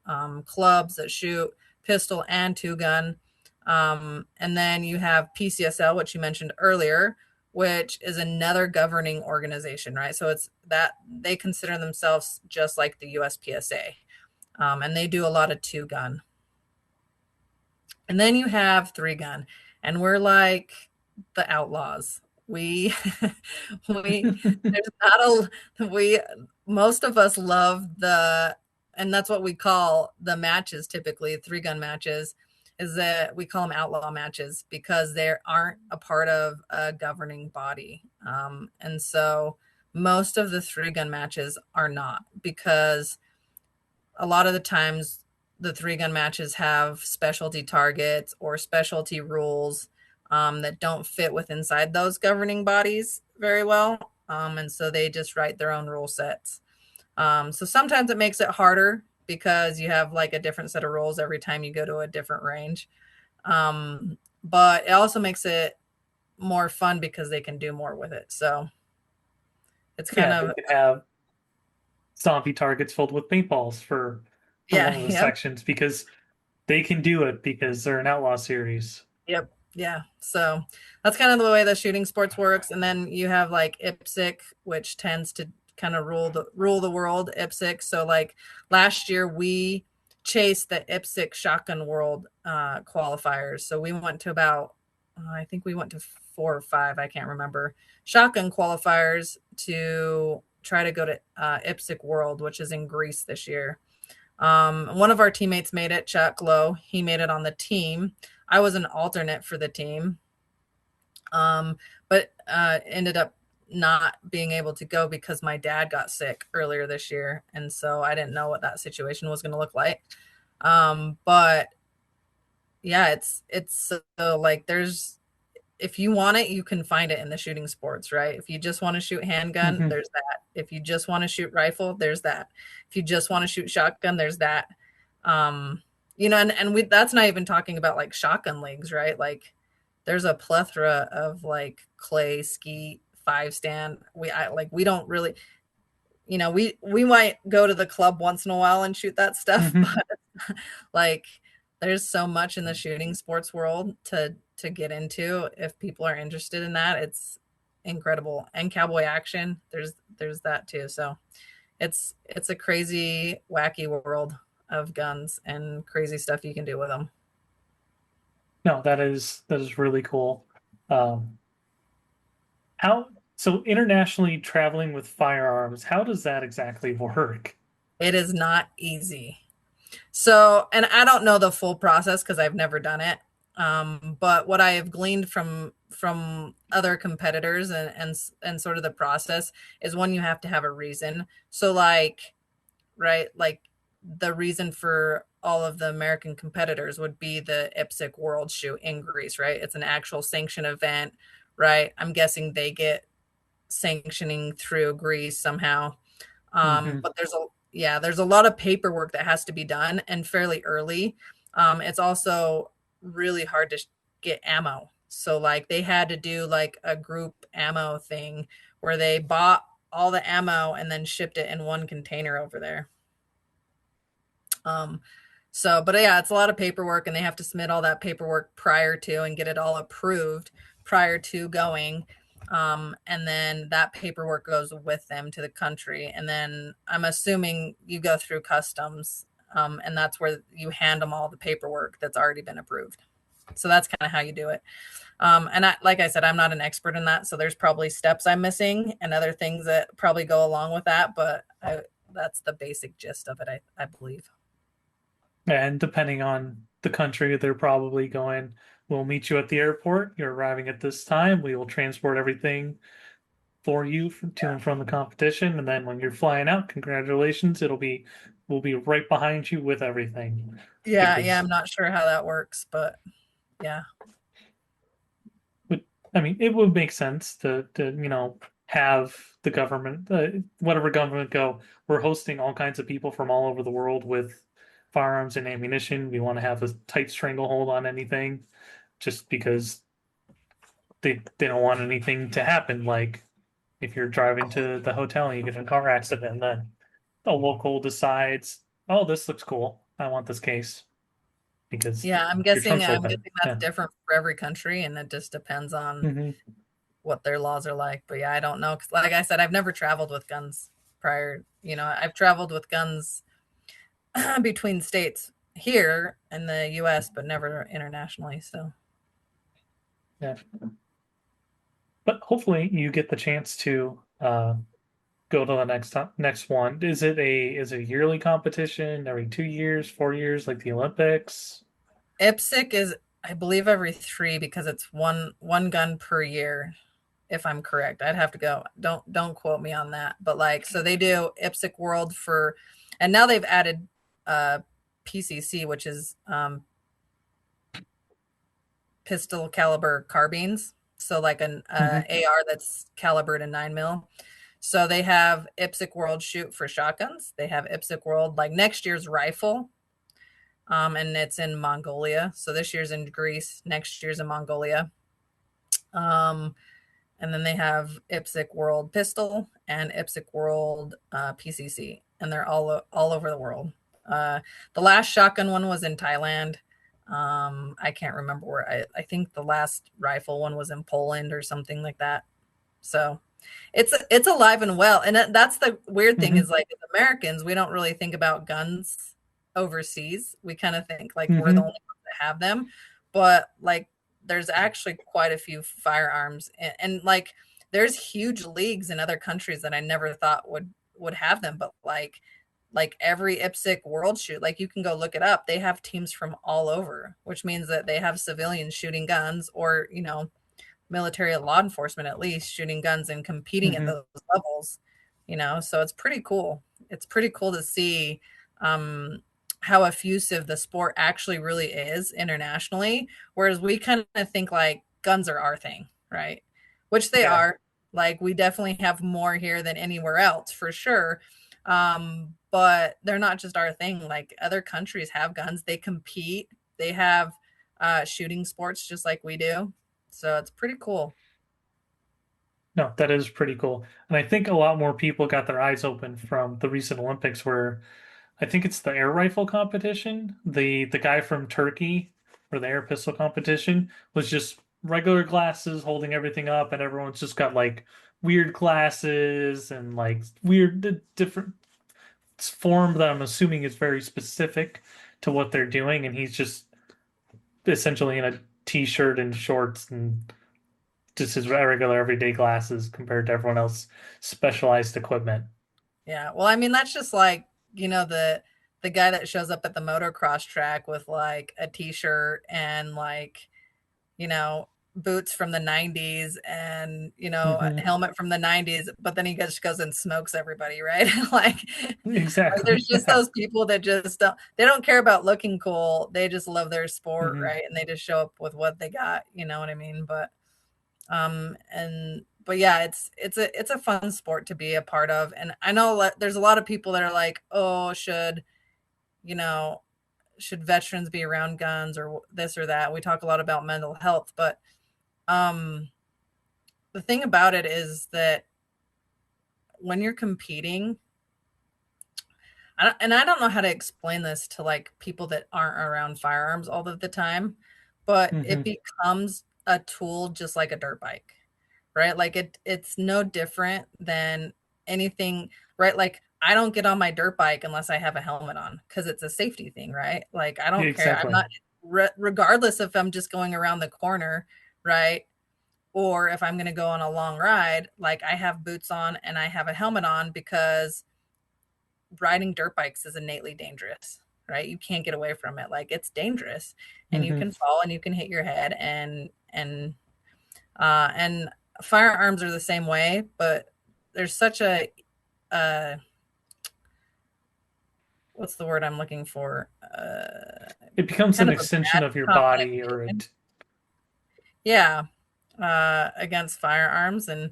clubs that shoot pistol and 2-gun. And then you have PCSL, which you mentioned earlier, which is another governing organization, right? So it's that they consider themselves just like the USPSA, and they do a lot of 2-gun. And then you have 3-gun, and we're like the outlaws. We we there's not a we most of us love and that's what we call the matches typically 3-gun matches, is that we call them outlaw matches because they aren't a part of a governing body. And so most of the 3-gun matches are not, because a lot of the times the 3-gun matches have specialty targets or specialty rules that don't fit with inside those governing bodies very well. And so they just write their own rule sets. So sometimes it makes it harder because you have like a different set of rules every time you go to a different range. But it also makes it more fun because they can do more with it. So it's kind yeah, they of, could have zombie targets filled with paintballs for yeah, one of the yep. sections because they can do it because they're an outlaw series. Yep. Yeah. So that's kind of the way the shooting sports works. And then you have like IPSC, which tends to kind of rule the world. IPSC. So like last year we chase the IPSC Shotgun World qualifiers. So we went to about, I think we went to 4 or 5, I can't remember, shotgun qualifiers to try to go to IPSC World, which is in Greece this year. One of our teammates made it, Chuck Lowe. He made it on the team. I was an alternate for the team, but ended up not being able to go because my dad got sick earlier this year, and so I didn't know what that situation was going to look like. But yeah, it's so like there's, if you want it, you can find it in the shooting sports, right? If you just want to shoot handgun, Hmm. there's that. If you just want to shoot rifle, there's that. If you just want to shoot shotgun, there's that. Um, and we, that's not even talking about like shotgun leagues, right? Like there's a plethora of like clay, skeet, 5 stand. We don't really, we might go to the club once in a while and shoot that stuff, Hmm. but like there's so much in the shooting sports world to get into if people are interested in that. It's incredible. And cowboy action, there's that too. So it's a crazy wacky world of guns and crazy stuff you can do with them. No, that is really cool. Um, how so internationally traveling with firearms, how does that exactly work? It is not easy. So, and I don't know the full process because I've never done it. But what I have gleaned from other competitors and sort of the process is, one, you have to have a reason. So, like, right, like the reason for all of the American competitors would be the IPSC World Shoot in Greece, right? It's an actual sanction event, right? I'm guessing they get sanctioning through Greece somehow. Hmm. But there's a lot of paperwork that has to be done and fairly early. It's also really hard to get ammo. So like they had to do like a group ammo thing where they bought all the ammo and then shipped it in one container over there. Um, but yeah, it's a lot of paperwork, and they have to submit all that paperwork prior to and get it all approved prior to going. And then that paperwork goes with them to the country. And then I'm assuming you go through customs, and that's where you hand them all the paperwork that's already been approved. So that's kind of how you do it. And like I said, I'm not an expert in that. So there's probably steps I'm missing and other things that probably go along with that. But that's the basic gist of it, I believe. And depending on the country, they're probably going, we'll meet you at the airport. You're arriving at this time. We will transport everything for you to and from the competition. And then when you're flying out, congratulations. We'll be right behind you with everything. Yeah, Because I'm not sure how that works, but yeah. I mean, it would make sense to have the government, whatever government go. We're hosting all kinds of people from all over the world with firearms and ammunition. We want to have a tight stranglehold on anything, just because they don't want anything to happen. Like if you're driving to the hotel and you get in a car accident, then the local decides, oh, this looks cool. I want this case because Yeah, I'm your guessing trunk's I'm open. guessing that's Yeah. different for every country, and it just depends on Hmm. what their laws are like. But yeah, I don't know. 'Cause like I said, I've never traveled with guns prior. I've traveled with guns between states here in the US, but never internationally. So Yeah. But hopefully you get the chance to go to the next one. Is it a yearly competition every 2 years, 4 years, like the Olympics? IPSC is, I believe, every 3 because it's one gun per year, if I'm correct. I'd have to go. Don't quote me on that. But like, so they do IPSC World for, and now they've added uh, PCC, which is pistol caliber carbines. So like an Hmm. AR that's calibered in 9 mil. So they have IPSC World Shoot for shotguns. They have IPSC World like next year's rifle, and it's in Mongolia. So this year's in Greece, next year's in Mongolia. Um, and then they have IPSC World Pistol and IPSC World PCC, and they're all over the world. Uh, the last shotgun one was in Thailand. I can't remember where. I think the last rifle one was in Poland or something like that. So it's alive and well, and that's the weird thing Hmm. is like as Americans, we don't really think about guns overseas. We kind of think like we're the only Hmm. ones that have them, but like there's actually quite a few firearms, and like there's huge leagues in other countries that I never thought would have them, but like every IPSC world shoot, like you can go look it up. They have teams from all over, which means that they have civilians shooting guns, or military law enforcement at least shooting guns and competing at Hmm. those levels. So it's pretty cool. It's pretty cool to see um, how effusive the sport actually really is internationally, whereas we kind of think like guns are our thing, right? Which they Yeah. are. Like we definitely have more here than anywhere else for sure. But they're not just our thing. Like other countries have guns, they compete, they have shooting sports just like we do. So it's pretty cool. No, that is pretty cool. And I think a lot more people got their eyes open from the recent Olympics where I think it's the air rifle competition. The guy from Turkey for the air pistol competition was just regular glasses holding everything up, and everyone's just got like weird glasses and like weird different form that I'm assuming is very specific to what they're doing, and he's just essentially in a t-shirt and shorts and just his regular everyday glasses compared to everyone else specialized equipment. Yeah. Well, I mean, that's just like, the guy that shows up at the motocross track with like a t-shirt and like, you know, boots from the 90s and, a Hmm. helmet from the 90s, but then he just goes and smokes everybody, right? Like Exactly. there's just Yeah. those people that just they don't care about looking cool. They just love their sport, Hmm. right? And they just show up with what they got, you know what I mean? And but yeah, it's a fun sport to be a part of, and I know there's a lot of people that are like, oh, you know should veterans be around guns or this or that. We talk a lot about mental health, but um the thing about it is that when you're competing, and I don't know how to explain this to like people that aren't around firearms all of the time, but it Hmm. becomes a tool just like a dirt bike, right? Like it's no different than anything, right? Like I don't get on my dirt bike unless I have a helmet on because it's a safety thing, right? Like I Yeah, don't care. I'm exactly. not regardless if I'm just going around the corner, right? Or if I'm going to go on a long ride, like I have boots on and I have a helmet on because riding dirt bikes is innately dangerous, right? You can't get away from it. Like it's dangerous, and you Hmm. can fall and you can hit your head, and firearms are the same way, but there's such a uh, what's the word I'm looking for? It becomes Kind an of a extension bad of your body or connotation. Yeah, against firearms, and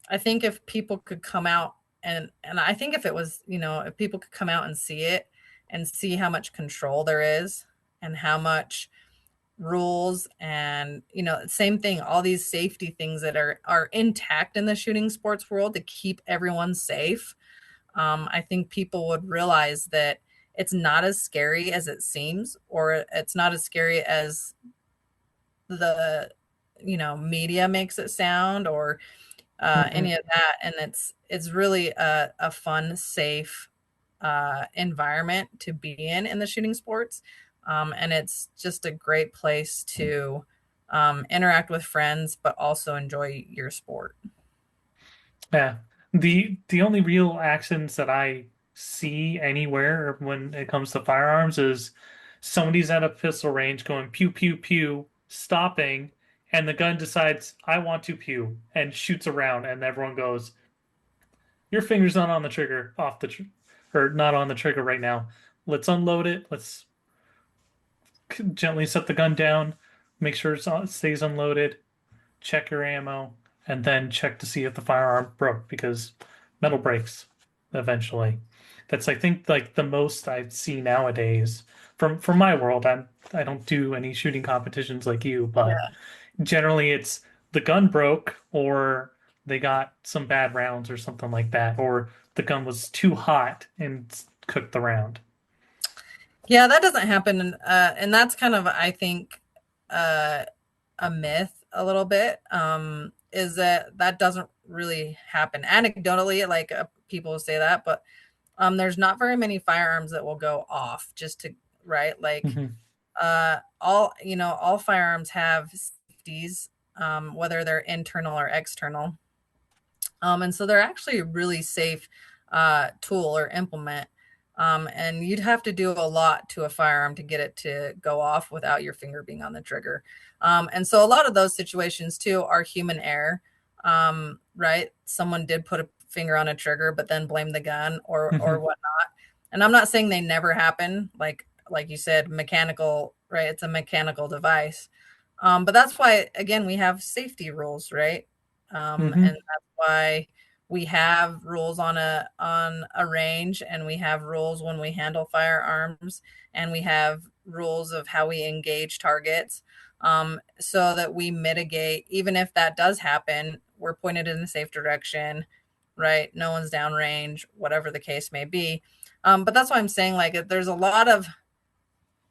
I think if people could come out and I think if it was, if people could come out and see it and see how much control there is and how much rules and same thing, all these safety things that are intact in the shooting sports world to keep everyone safe. I think people would realize that it's not as scary as it seems, or it's not as scary as the media makes it sound, or hmm any of that. And it's really a fun, safe environment to be in the shooting sports, and it's just a great place to interact with friends, but also enjoy your sport. Yeah. The only real actions that I see anywhere when it comes to firearms is somebody's at a pistol range going pew pew pew, stopping, and the gun decides I want to pew and shoots around, and everyone goes, "Your finger's not on the trigger, off the tr or not on the trigger right now. Let's unload it. Let's gently set the gun down, make sure it stays unloaded, check your ammo, and then check to see if the firearm broke because metal breaks eventually. That's I think like the most I see nowadays from my world. I don't do any shooting competitions like you, but Yeah. generally it's the gun broke or they got some bad rounds or something like that, or the gun was too hot and cooked the round. Yeah, that doesn't happen, and that's kind of, I think, uh, a myth a little bit. Is that doesn't really happen anecdotally, like people say that, but There's not very many firearms that will go off just to, right? Like, Hmm. all firearms have safeties, whether they're internal or external. And so they're actually a really safe tool or implement. And you'd have to do a lot to a firearm to get it to go off without your finger being on the trigger. And so a lot of those situations too are human error, right? Someone did put a finger on a trigger, but then blame the gun or Hmm. whatnot. And I'm not saying they never happen, like you said, mechanical, right? It's a mechanical device. But that's why, again, we have safety rules, right? And Hmm. that's why we have rules on a range, and we have rules when we handle firearms, and we have rules of how we engage targets, so that we mitigate. Even if that does happen, we're pointed in a safe direction, right? No one's downrange, whatever the case may be. But that's why I'm saying, like, there's a lot of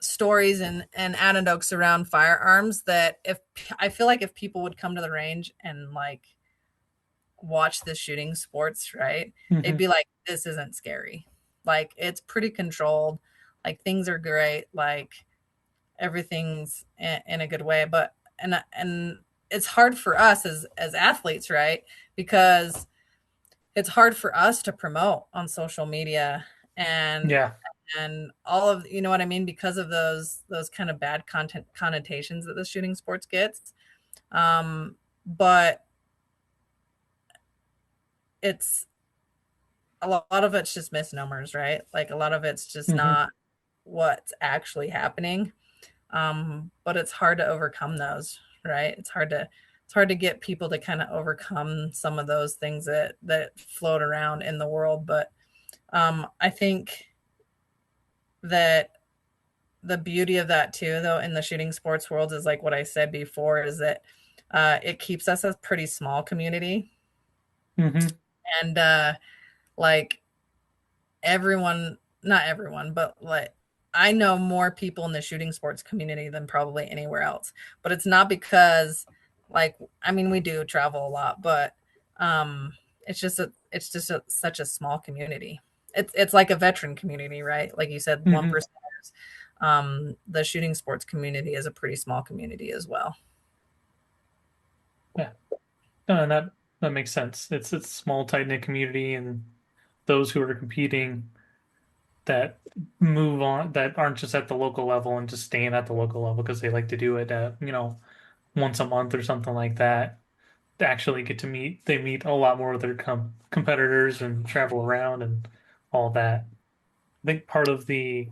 stories and anecdotes around firearms that, if I feel like if people would come to the range and like watch the shooting sports, right? They'd Hmm. be like, this isn't scary. Like, it's pretty controlled. Like, things are great. Like, everything's in a good way. But, and it's hard for us as athletes, right? Because it's hard for us to promote on social media and Yeah. all of, you know what I mean, because of those kind of bad content connotations that the shooting sports gets. But it's a lot of it's just misnomers, right? Like, a lot of it's just Hmm. not what's actually happening. But it's hard to overcome those, right? It's hard to get people to kind of overcome some of those things that float around in the world. But I think that the beauty of that too, though, in the shooting sports world is, like what I said before, is that it keeps us a pretty small community. Hmm. And like, everyone, not everyone, but like, I know more people in the shooting sports community than probably anywhere else. But it's not because, like, I mean, we do travel a lot, but um such a small community. It's like a veteran community, right? Like you said, one Hmm. percenters. The shooting sports community is a pretty small community as well. Yeah. No, and that makes sense. It's a small, tight-knit community, and those who are competing that move on that aren't just at the local level and just staying at the local level because they like to do it at, once a month or something like that. They actually get to meet a lot more of their competitors and travel around and all that. I think part of the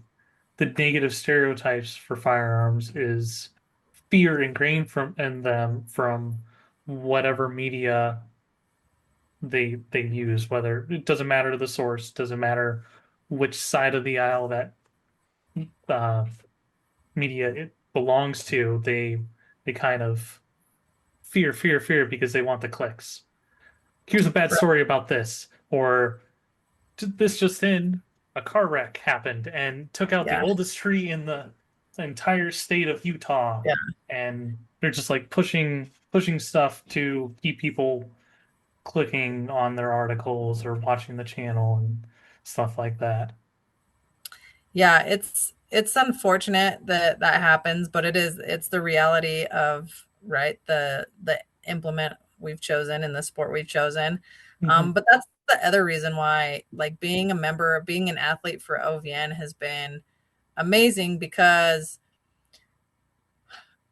negative stereotypes for firearms is fear ingrained from in them from whatever media they use, whether it doesn't matter the source, doesn't matter which side of the aisle that uh, media it belongs to, they kind of fear because they want the clicks. Here's a bad Right. story about this, or this just in, a car wreck happened and took out the Yeah. oldest tree in the entire state of Utah, Yeah. and they're just like pushing stuff to keep people clicking on their articles or watching the channel and stuff like that. Yeah, it's unfortunate that that happens, but it's the reality of, right, the implement we've chosen and the sport we've chosen. Hmm. But that's the other reason why, like, being an athlete for OVN has been amazing, because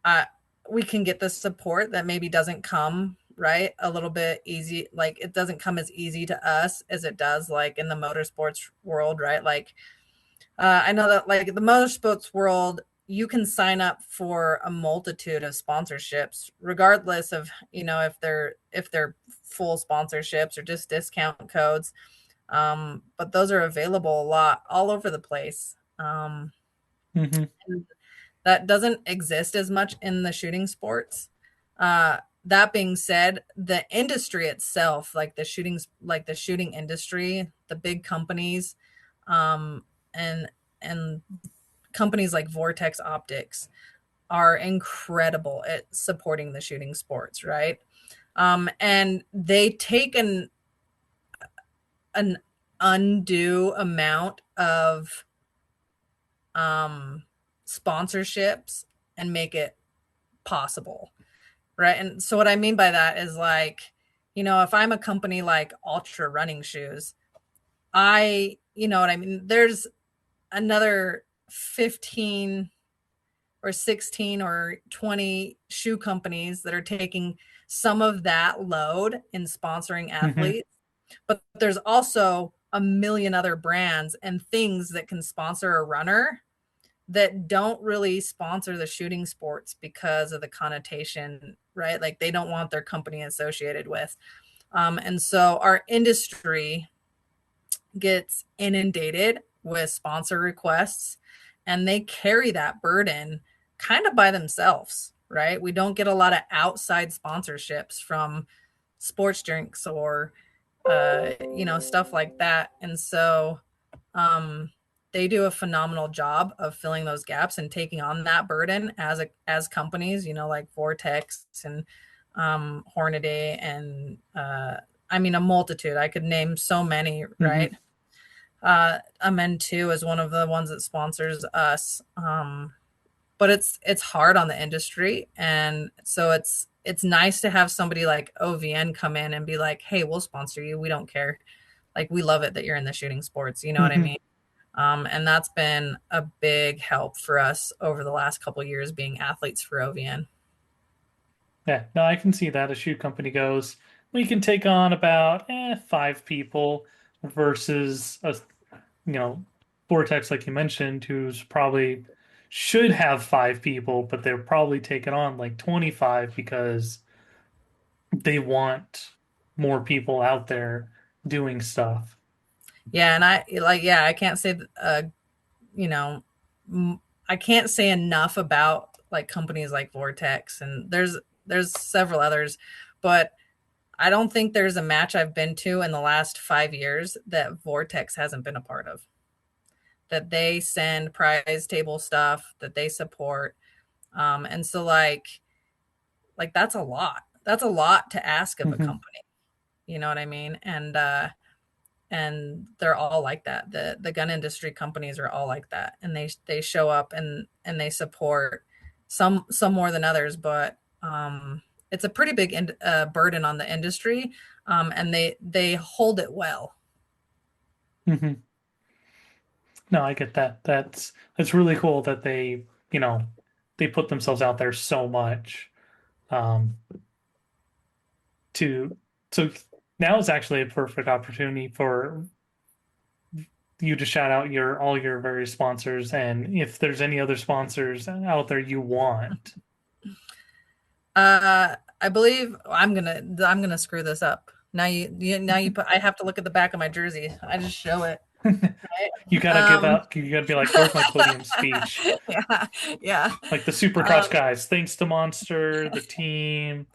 uh, we can get the support that maybe doesn't come, right, a little bit easy. Like, it doesn't come as easy to us as it does, like, in the motorsports world, right? Like, I know that, like, the motorsports world, you can sign up for a multitude of sponsorships, regardless of, if they're full sponsorships or just discount codes. But those are available a lot all over the place. Hmm. And that doesn't exist as much in the shooting sports. That being said, the industry itself, like the shooting industry, the big companies, um, and and companies like Vortex Optics are incredible at supporting the shooting sports, right? And they take an undue amount of um, sponsorships and make it possible, right? And so what I mean by that is like, if I'm a company like Ultra Running Shoes, you know what I mean? There's another 15 or 16 or 20 shoe companies that are taking some of that load in sponsoring Hmm. athletes. But there's also a million other brands and things that can sponsor a runner that don't really sponsor the shooting sports because of the connotation, right? Like they don't want their company associated with. And so our industry gets inundated with sponsor requests and they carry that burden kind of by themselves, right? We don't get a lot of outside sponsorships from sports drinks or stuff like that. And so um, they do a phenomenal job of filling those gaps and taking on that burden as companies, like Vortex and Hornaday and I mean a multitude. I could name so many, right? Hmm. Amen too is one of the ones that sponsors us. But it's hard on the industry, and so it's nice to have somebody like OVN come in and be like, "Hey, we'll sponsor you. We don't care. Like we love it that you're in the shooting sports." You know what I Hmm. mean? And that's been a big help for us over the last couple years being athletes for OVN. Yeah, no, I can see that. A shoe company goes, we can take on about 5 people versus a you know Vortex, like you mentioned, who's probably should have 5 people, but they're probably taking on like 25 because they want more people out there doing stuff. Yeah, and I can't say you know, I can't say enough about like companies like Vortex, and there's several others, but I don't think there's a match I've been to in the last 5 years that Vortex hasn't been a part of. That they send prize table stuff, that they support, and so like that's a lot. That's a lot to ask of a Hmm. company. You know what I mean? And they're all like that. The gun industry companies are all like that, and they show up and they support some more than others, but it's a pretty big burden on the industry, and they hold it well. Hmm. No, I get that. That's really cool that you know, they put themselves out there so much. Um, to so now is actually a perfect opportunity for you to shout out your all your various sponsors, and if there's any other sponsors out there you want. I believe I'm gonna screw this up. Now you put I have to look at the back of my jersey. I just show it. You gotta give Um, out. You gotta be like, "Where's my podium speech?" yeah, yeah, Like the Supercross um, guys. Thanks to Monster, the team,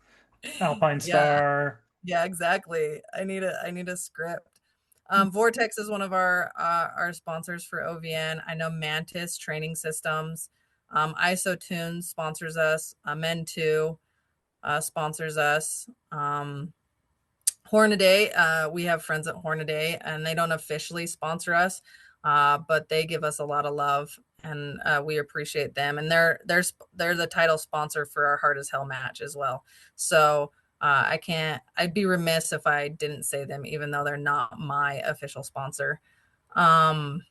Alpine yeah, Star. yeah, exactly. I need a script. Vortex is one of our sponsors for OVN. I know Mantis Training Systems, IsoTunes sponsors us. Men2 sponsors us. Hornaday, we have friends at Hornaday, and they don't officially sponsor us, but they give us a lot of love, and we appreciate them. And they're the title sponsor for our Hard as Hell match as well. So I can't. I'd be remiss if I didn't say them, even though they're not my official sponsor. Um,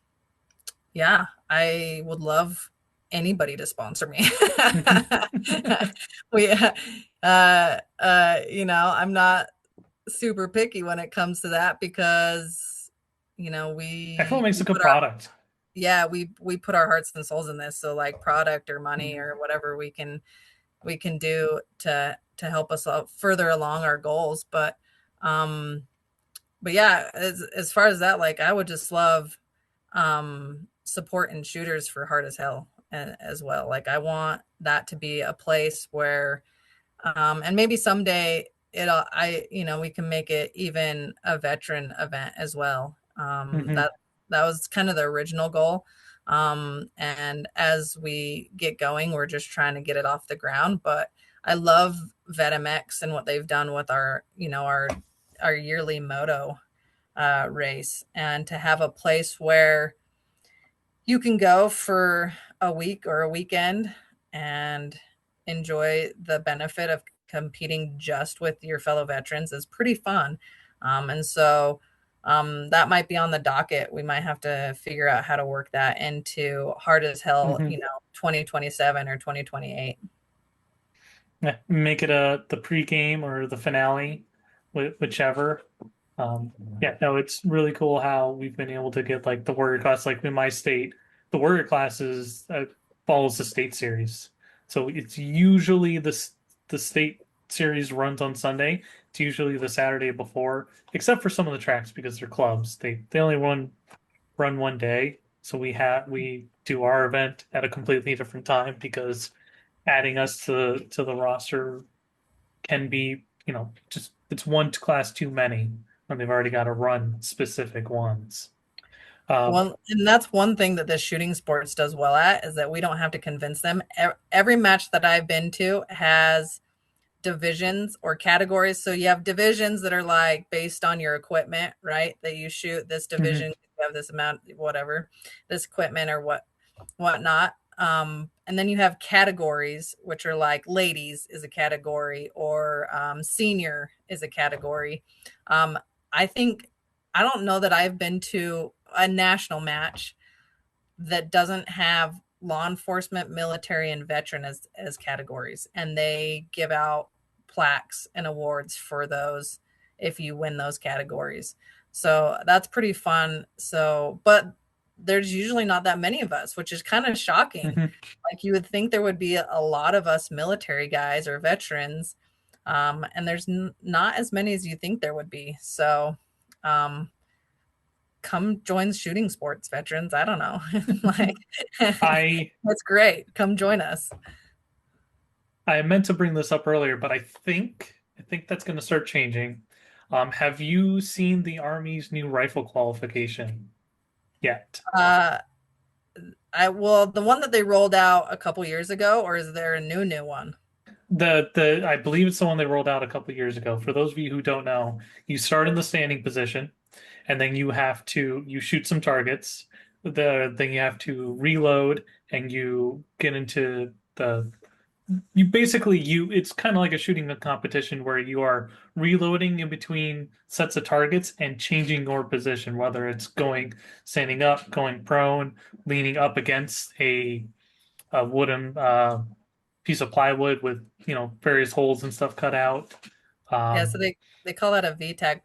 yeah, I would love anybody to sponsor me. we, I'm not super picky when it comes to that because I feel it makes we a good put our product. yeah we put our hearts and souls in this, so like product or money Mhm. or whatever we can do to help us out further along our goals. Um but yeah, as far as that, like I would just love support and shooters for Hard as Hell as well. Like I want that to be a place where and maybe someday we can make it even a veteran event as well. Mhm. That was kind of the original goal. And as we get going, we're just trying to get it off the ground. But I love VetMX and what they've done with our yearly moto. race, and to have a place where you can go for a week or a weekend and enjoy the benefit of competing just with your fellow veterans is pretty fun. That might be on the docket. We might have to figure out how to work that into hard as hell, Hmm. 2027 or 2028. Yeah, make it the pregame or the finale, whichever. Um, yeah, no, it's really cool how we've been able to get like the warrior class. Like in my state, the warrior class is follows the state series, so it's usually the state series runs on Sunday. It's usually the Saturday before, except for some of the tracks because they're clubs. They only run one day, so we do our event at a completely different time because adding us to the roster can be, just it's one class too many when they've already got to run specific ones. Um, Well, and that's one thing that the shooting sports does well at is that we don't have to convince them. Every match that I've been to has divisions or categories. So you have divisions that are like based on your equipment, right? That you shoot this mhm, division, you have this amount, whatever, this equipment or whatnot. And then you have categories, which are like ladies is a category, or senior is a category. Um, I think I don't know that I've been to a national match that doesn't have law enforcement, military, and veteran as categories, and they give out plaques and awards for those if you win those categories. So that's pretty fun. So, but there's usually not that many of us, which is kind of shocking. mhm. Like you would think there would be a lot of us military guys or veterans, and there's not as many as you think there would be. So, um, come join shooting sports veterans. I don't know. Like I that's great. Come join us. I meant to bring this up earlier, but I think that's going to start changing. Have you seen the Army's new rifle qualification yet? Uh I well the one that they rolled out a couple years ago, or is there a new one? The I believe it's the one they rolled out a couple years ago. For those of you who don't know, you start in the standing position, and then you shoot some targets. Then you have to reload, and you get into the you basically you it's kind of like a shooting competition where you are reloading in between sets of targets and changing your position, whether it's going standing up, going prone, leaning up against a wooden piece of plywood with various holes and stuff cut out. Yeah, Um, so they call that a VTAC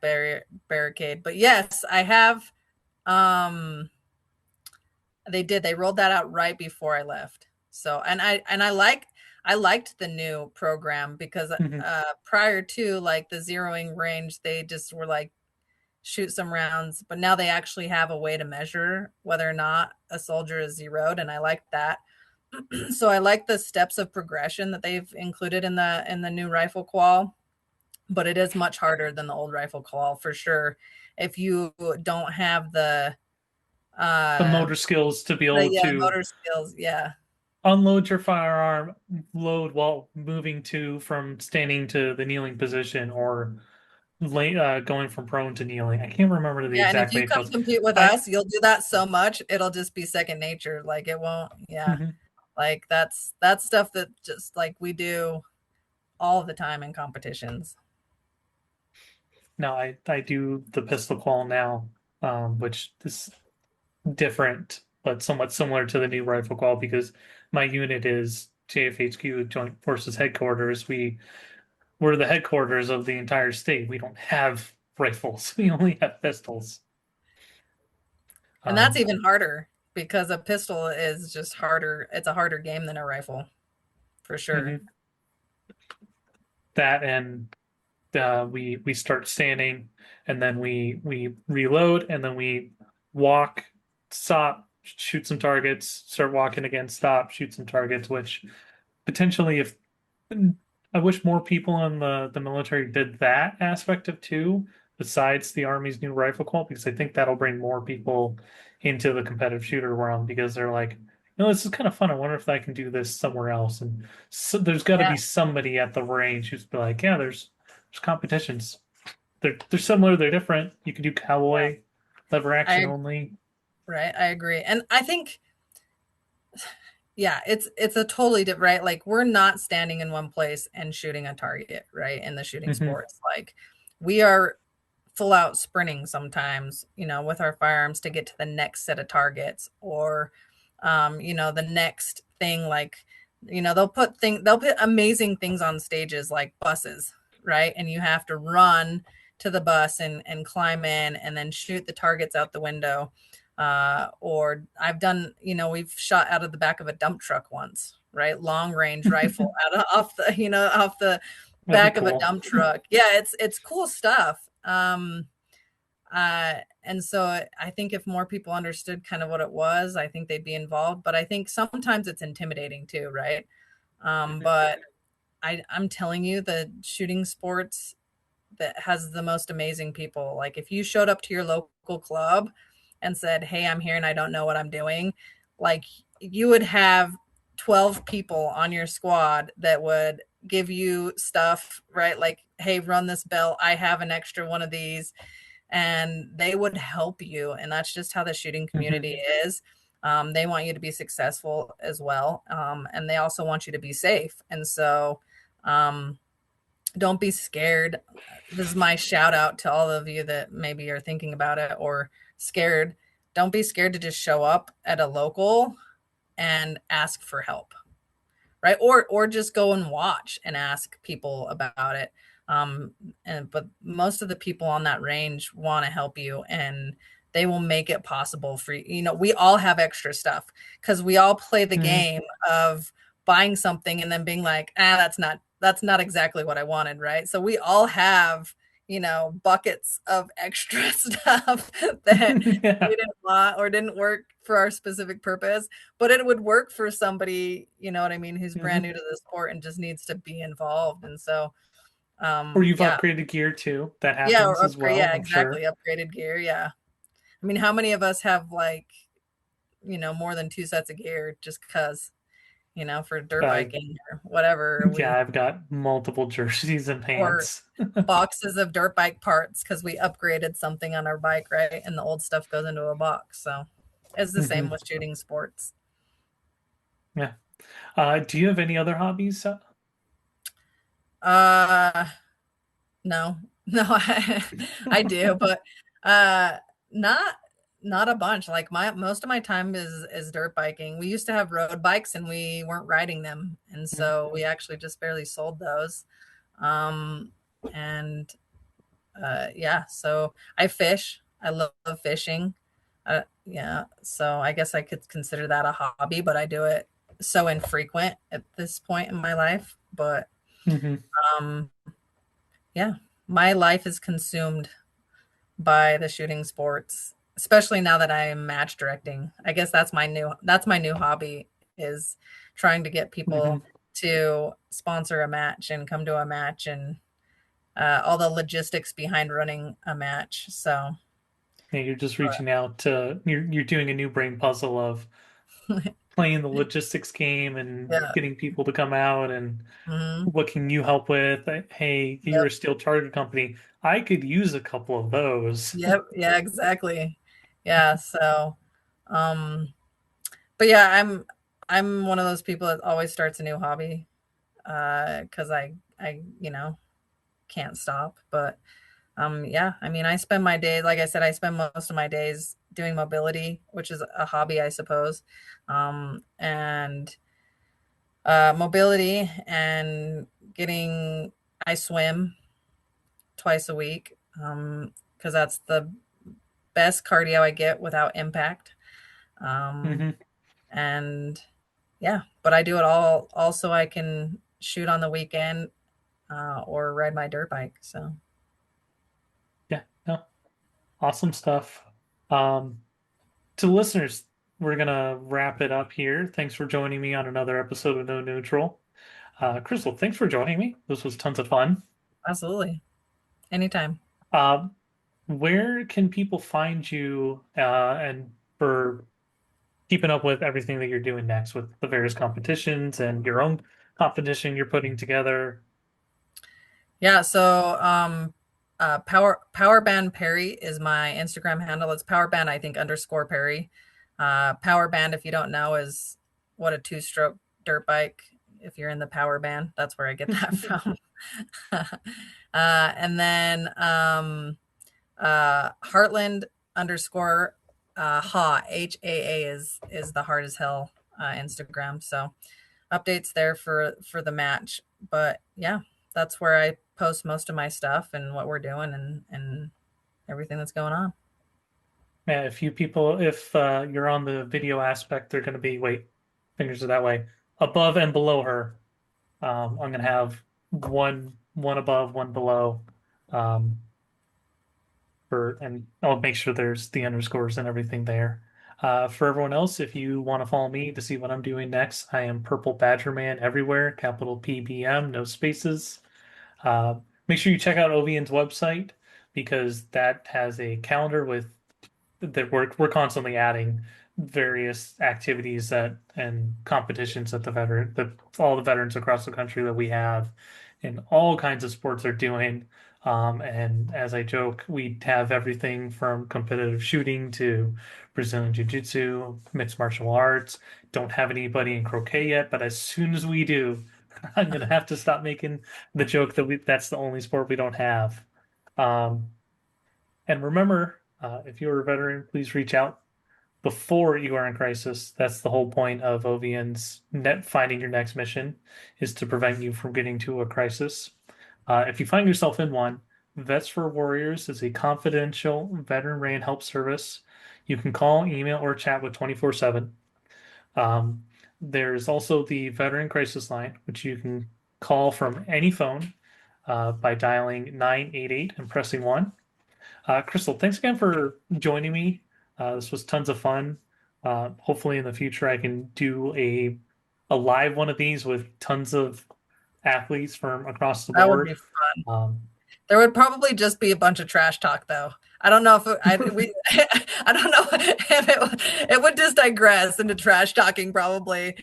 barricade. But yes, I have um they did. They rolled that out right before I left. So I liked the new program because mhm, prior to like the zeroing range, they just were like shoot some rounds, but now they actually have a way to measure whether or not a soldier is zeroed, and I like that. So I like the steps of progression that they've included in the new rifle qual, but it is much harder than the old rifle qual for sure. If you don't have the uh motor skills to be able to motor skills, yeah. unload your firearm, load while moving to from standing to the kneeling position, or going from prone to kneeling. I can't remember the Yeah, and if exact you come ratios. compete with I us, you'll do that so much, it'll just be second nature. Like it won't, yeah. mhm. Like that's stuff that just like we do all the time in competitions. Now I do the pistol qual now, which is different but somewhat similar to the new rifle qual because my unit is JFHQ, Joint Forces Headquarters. We're the headquarters of the entire state. We don't have rifles. We only have pistols. And that's Um, even harder because a pistol is just harder. It's a harder game than a rifle, for sure. mhm. That and we start standing, and then we reload, and then we walk, stop, shoot some targets, start walking again, stop, shoot some targets. Which potentially, if I wish more people in the military did that aspect of too, besides the Army's new rifle qual, because I think that'll bring more people into the competitive shooter realm because they're like, this is kind of fun. I wonder if I can do this somewhere else. And so there's got to Yeah. be somebody at the range who's be like, yeah, there's competitions. they're similar, they're different. You can do Yeah. cowboy, lever action I only. right, I agree. And I think yeah, it's a totally different, right? Like we're not standing in one place and shooting a target, right? In the shooting Hmm. sports. Like we are full out sprinting sometimes, with our firearms to get to the next set of targets or the next thing like they'll put amazing things on stages like buses, right? And you have to run to the bus and climb in and then shoot the targets out the window. Or I've done, we've shot out of the back of a dump truck once, right? Long range rifle out of off the That'd be back of a cool. dump truck. Yeah, it's cool stuff. And so I think if more people understood kind of what it was, I think they'd be involved. But I think sometimes it's intimidating too, right? Mhm. But I'm telling you, the shooting sports that has the most amazing people. Like if you showed up to your local club and said, "Hey, I'm here and I don't know what I'm doing," like you would have 12 people on your squad that would give you stuff, right? Like, "Hey, run this belt. I have an extra one of these." And they would help you. And that's just how the shooting Hmm. community is. They want you to be successful as well. And they also want you to be safe. And so, um, don't be scared. This is my shout out to all of you that maybe are thinking about it or scared. Don't be scared to just show up at a local and ask for help, right? Or just go and watch and ask people about it. Um, but most of the people on that range want to help you, and they will make it possible for you. We all have extra stuff because we all play the Hmm. game of buying something and then being like, that's not exactly what I wanted, right? So we all have buckets of extra stuff that we Yeah. didn't want or didn't work for our specific purpose, but it would work for somebody, you know what I mean, who's brand new Hmm. to the sport and just needs to be involved. And so, Or you've yeah, upgraded gear too. That yeah, happens or as upgrade, well, yeah, I'm sure. exactly, upgraded gear, yeah. I mean, how many of us have like, more than two sets of gear just because, for dirt Uh, biking or whatever yeah, we, I've got multiple jerseys and or pants. boxes of dirt bike parts because we upgraded something on our bike, right? And the old stuff goes into a box. So it's the same Hmm. with shooting sports. Yeah. Do you have any other hobbies? Uh, No, no, I do, but uh, not not a bunch. Like my most of my time is dirt biking. We used to have road bikes and we weren't riding them, and Mhm. so we actually just barely sold those. Um, and yeah, so I fish. I love fishing. Yeah, so I guess I could consider that a hobby, but I do it so infrequent at this point in my life. But Hmm. um, yeah, my life is consumed by the shooting sports, especially now that I am match directing. I guess that's my new hobby is trying to get people Hmm. to sponsor a match and come to a match and all the logistics behind running a match. So, Yeah, you're just reaching out to you're doing a new brain puzzle of playing the logistics game and yeah. getting people to come out and Hmm. what can you help with? Hey, you're a Yep. steel target company. I could use a couple of those. Yep. Yeah, exactly. Yeah. So, um, but yeah, I'm one of those people that always starts a new hobby because I can't stop. But yeah, I mean, I spend my day, like I said, I spend most of my days doing mobility, which is a hobby, I suppose. And mobility and getting, I swim twice a week because that's the best cardio I get without impact. Um, Hmm. and yeah, but I do it all so I can shoot on the weekend or ride my dirt bike. So Yeah, no, awesome stuff. Um, to listeners, we're gonna wrap it up here. Thanks for joining me on another episode of No Neutral. Crystal, thanks for joining me. This was tons of fun. absolutely, anytime. Um, where can people find you and for keeping up with everything that you're doing next with the various competitions and your own competition you're putting together? Yeah, so Powerband Perry is my Instagram handle. It's Powerband, I think, underscore Perry. Powerband, if you don't know, is what a two-stroke dirt bike. If you're in the power band, that's where I get that from. And then Heartland underscore HAA is the hard as hell Instagram. So updates there for the match. But yeah, that's where I post most of my stuff and what we're doing and everything that's going on. Yeah, a few people, if you're on the video aspect, they're going to be, wait, fingers are that way, above and below her. I'm going to have one above, one below. Um, and I'll make sure there's the underscores and everything there. For everyone else, if you want to follow me to see what I'm doing next, I am Purple Badger Man everywhere, capital PBM, no spaces. Uh, Make sure you check out Ovian's website because that has a calendar with that we're constantly adding various activities that and competitions that that all the veterans across the country that we have in all kinds of sports are doing. And as I joke, we have everything from competitive shooting to Brazilian Jiu-Jitsu, mixed martial arts. Don't have anybody in croquet yet, but as soon as we do, I'm gonna have to stop making the joke that that's the only sport we don't have. Um, and remember, if you're a veteran, please reach out before you are in crisis. That's the whole point of OVN's net finding your next mission is to prevent you from getting to a crisis. If you find yourself in one, Vets for Warriors is a confidential veteran ran help service. You can call, email, or chat with 24/7. Um, there's also the Veteran Crisis Line, which you can call from any phone by dialing 988 and pressing 1. Crystal, thanks again for joining me. This was tons of fun. Hopefully, in the future, I can do a live one of these with tons of athletes from across the That would board. be fun. Um, There would probably just be a bunch of trash talk, though. I don't know if I don't know if it would just digress into trash talking, probably.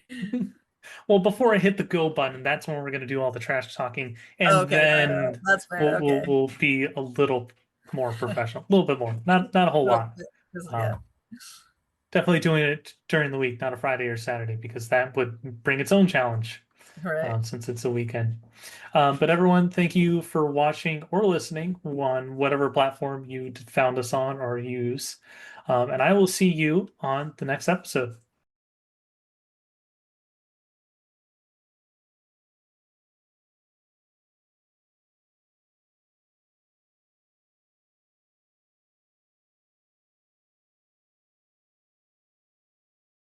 well, before I hit the go button, that's when we're going to do all the trash talking, and Okay, fair. then That's fair. Okay. we'll be a little more professional, a little bit more, not a whole Little lot. bit. Yeah. Um, Definitely doing it during the week, not a Friday or Saturday, because that would bring its own challenge. Right. Since it's a weekend. But everyone, thank you for watching or listening on whatever platform you found us on or use. And I will see you on the next episode.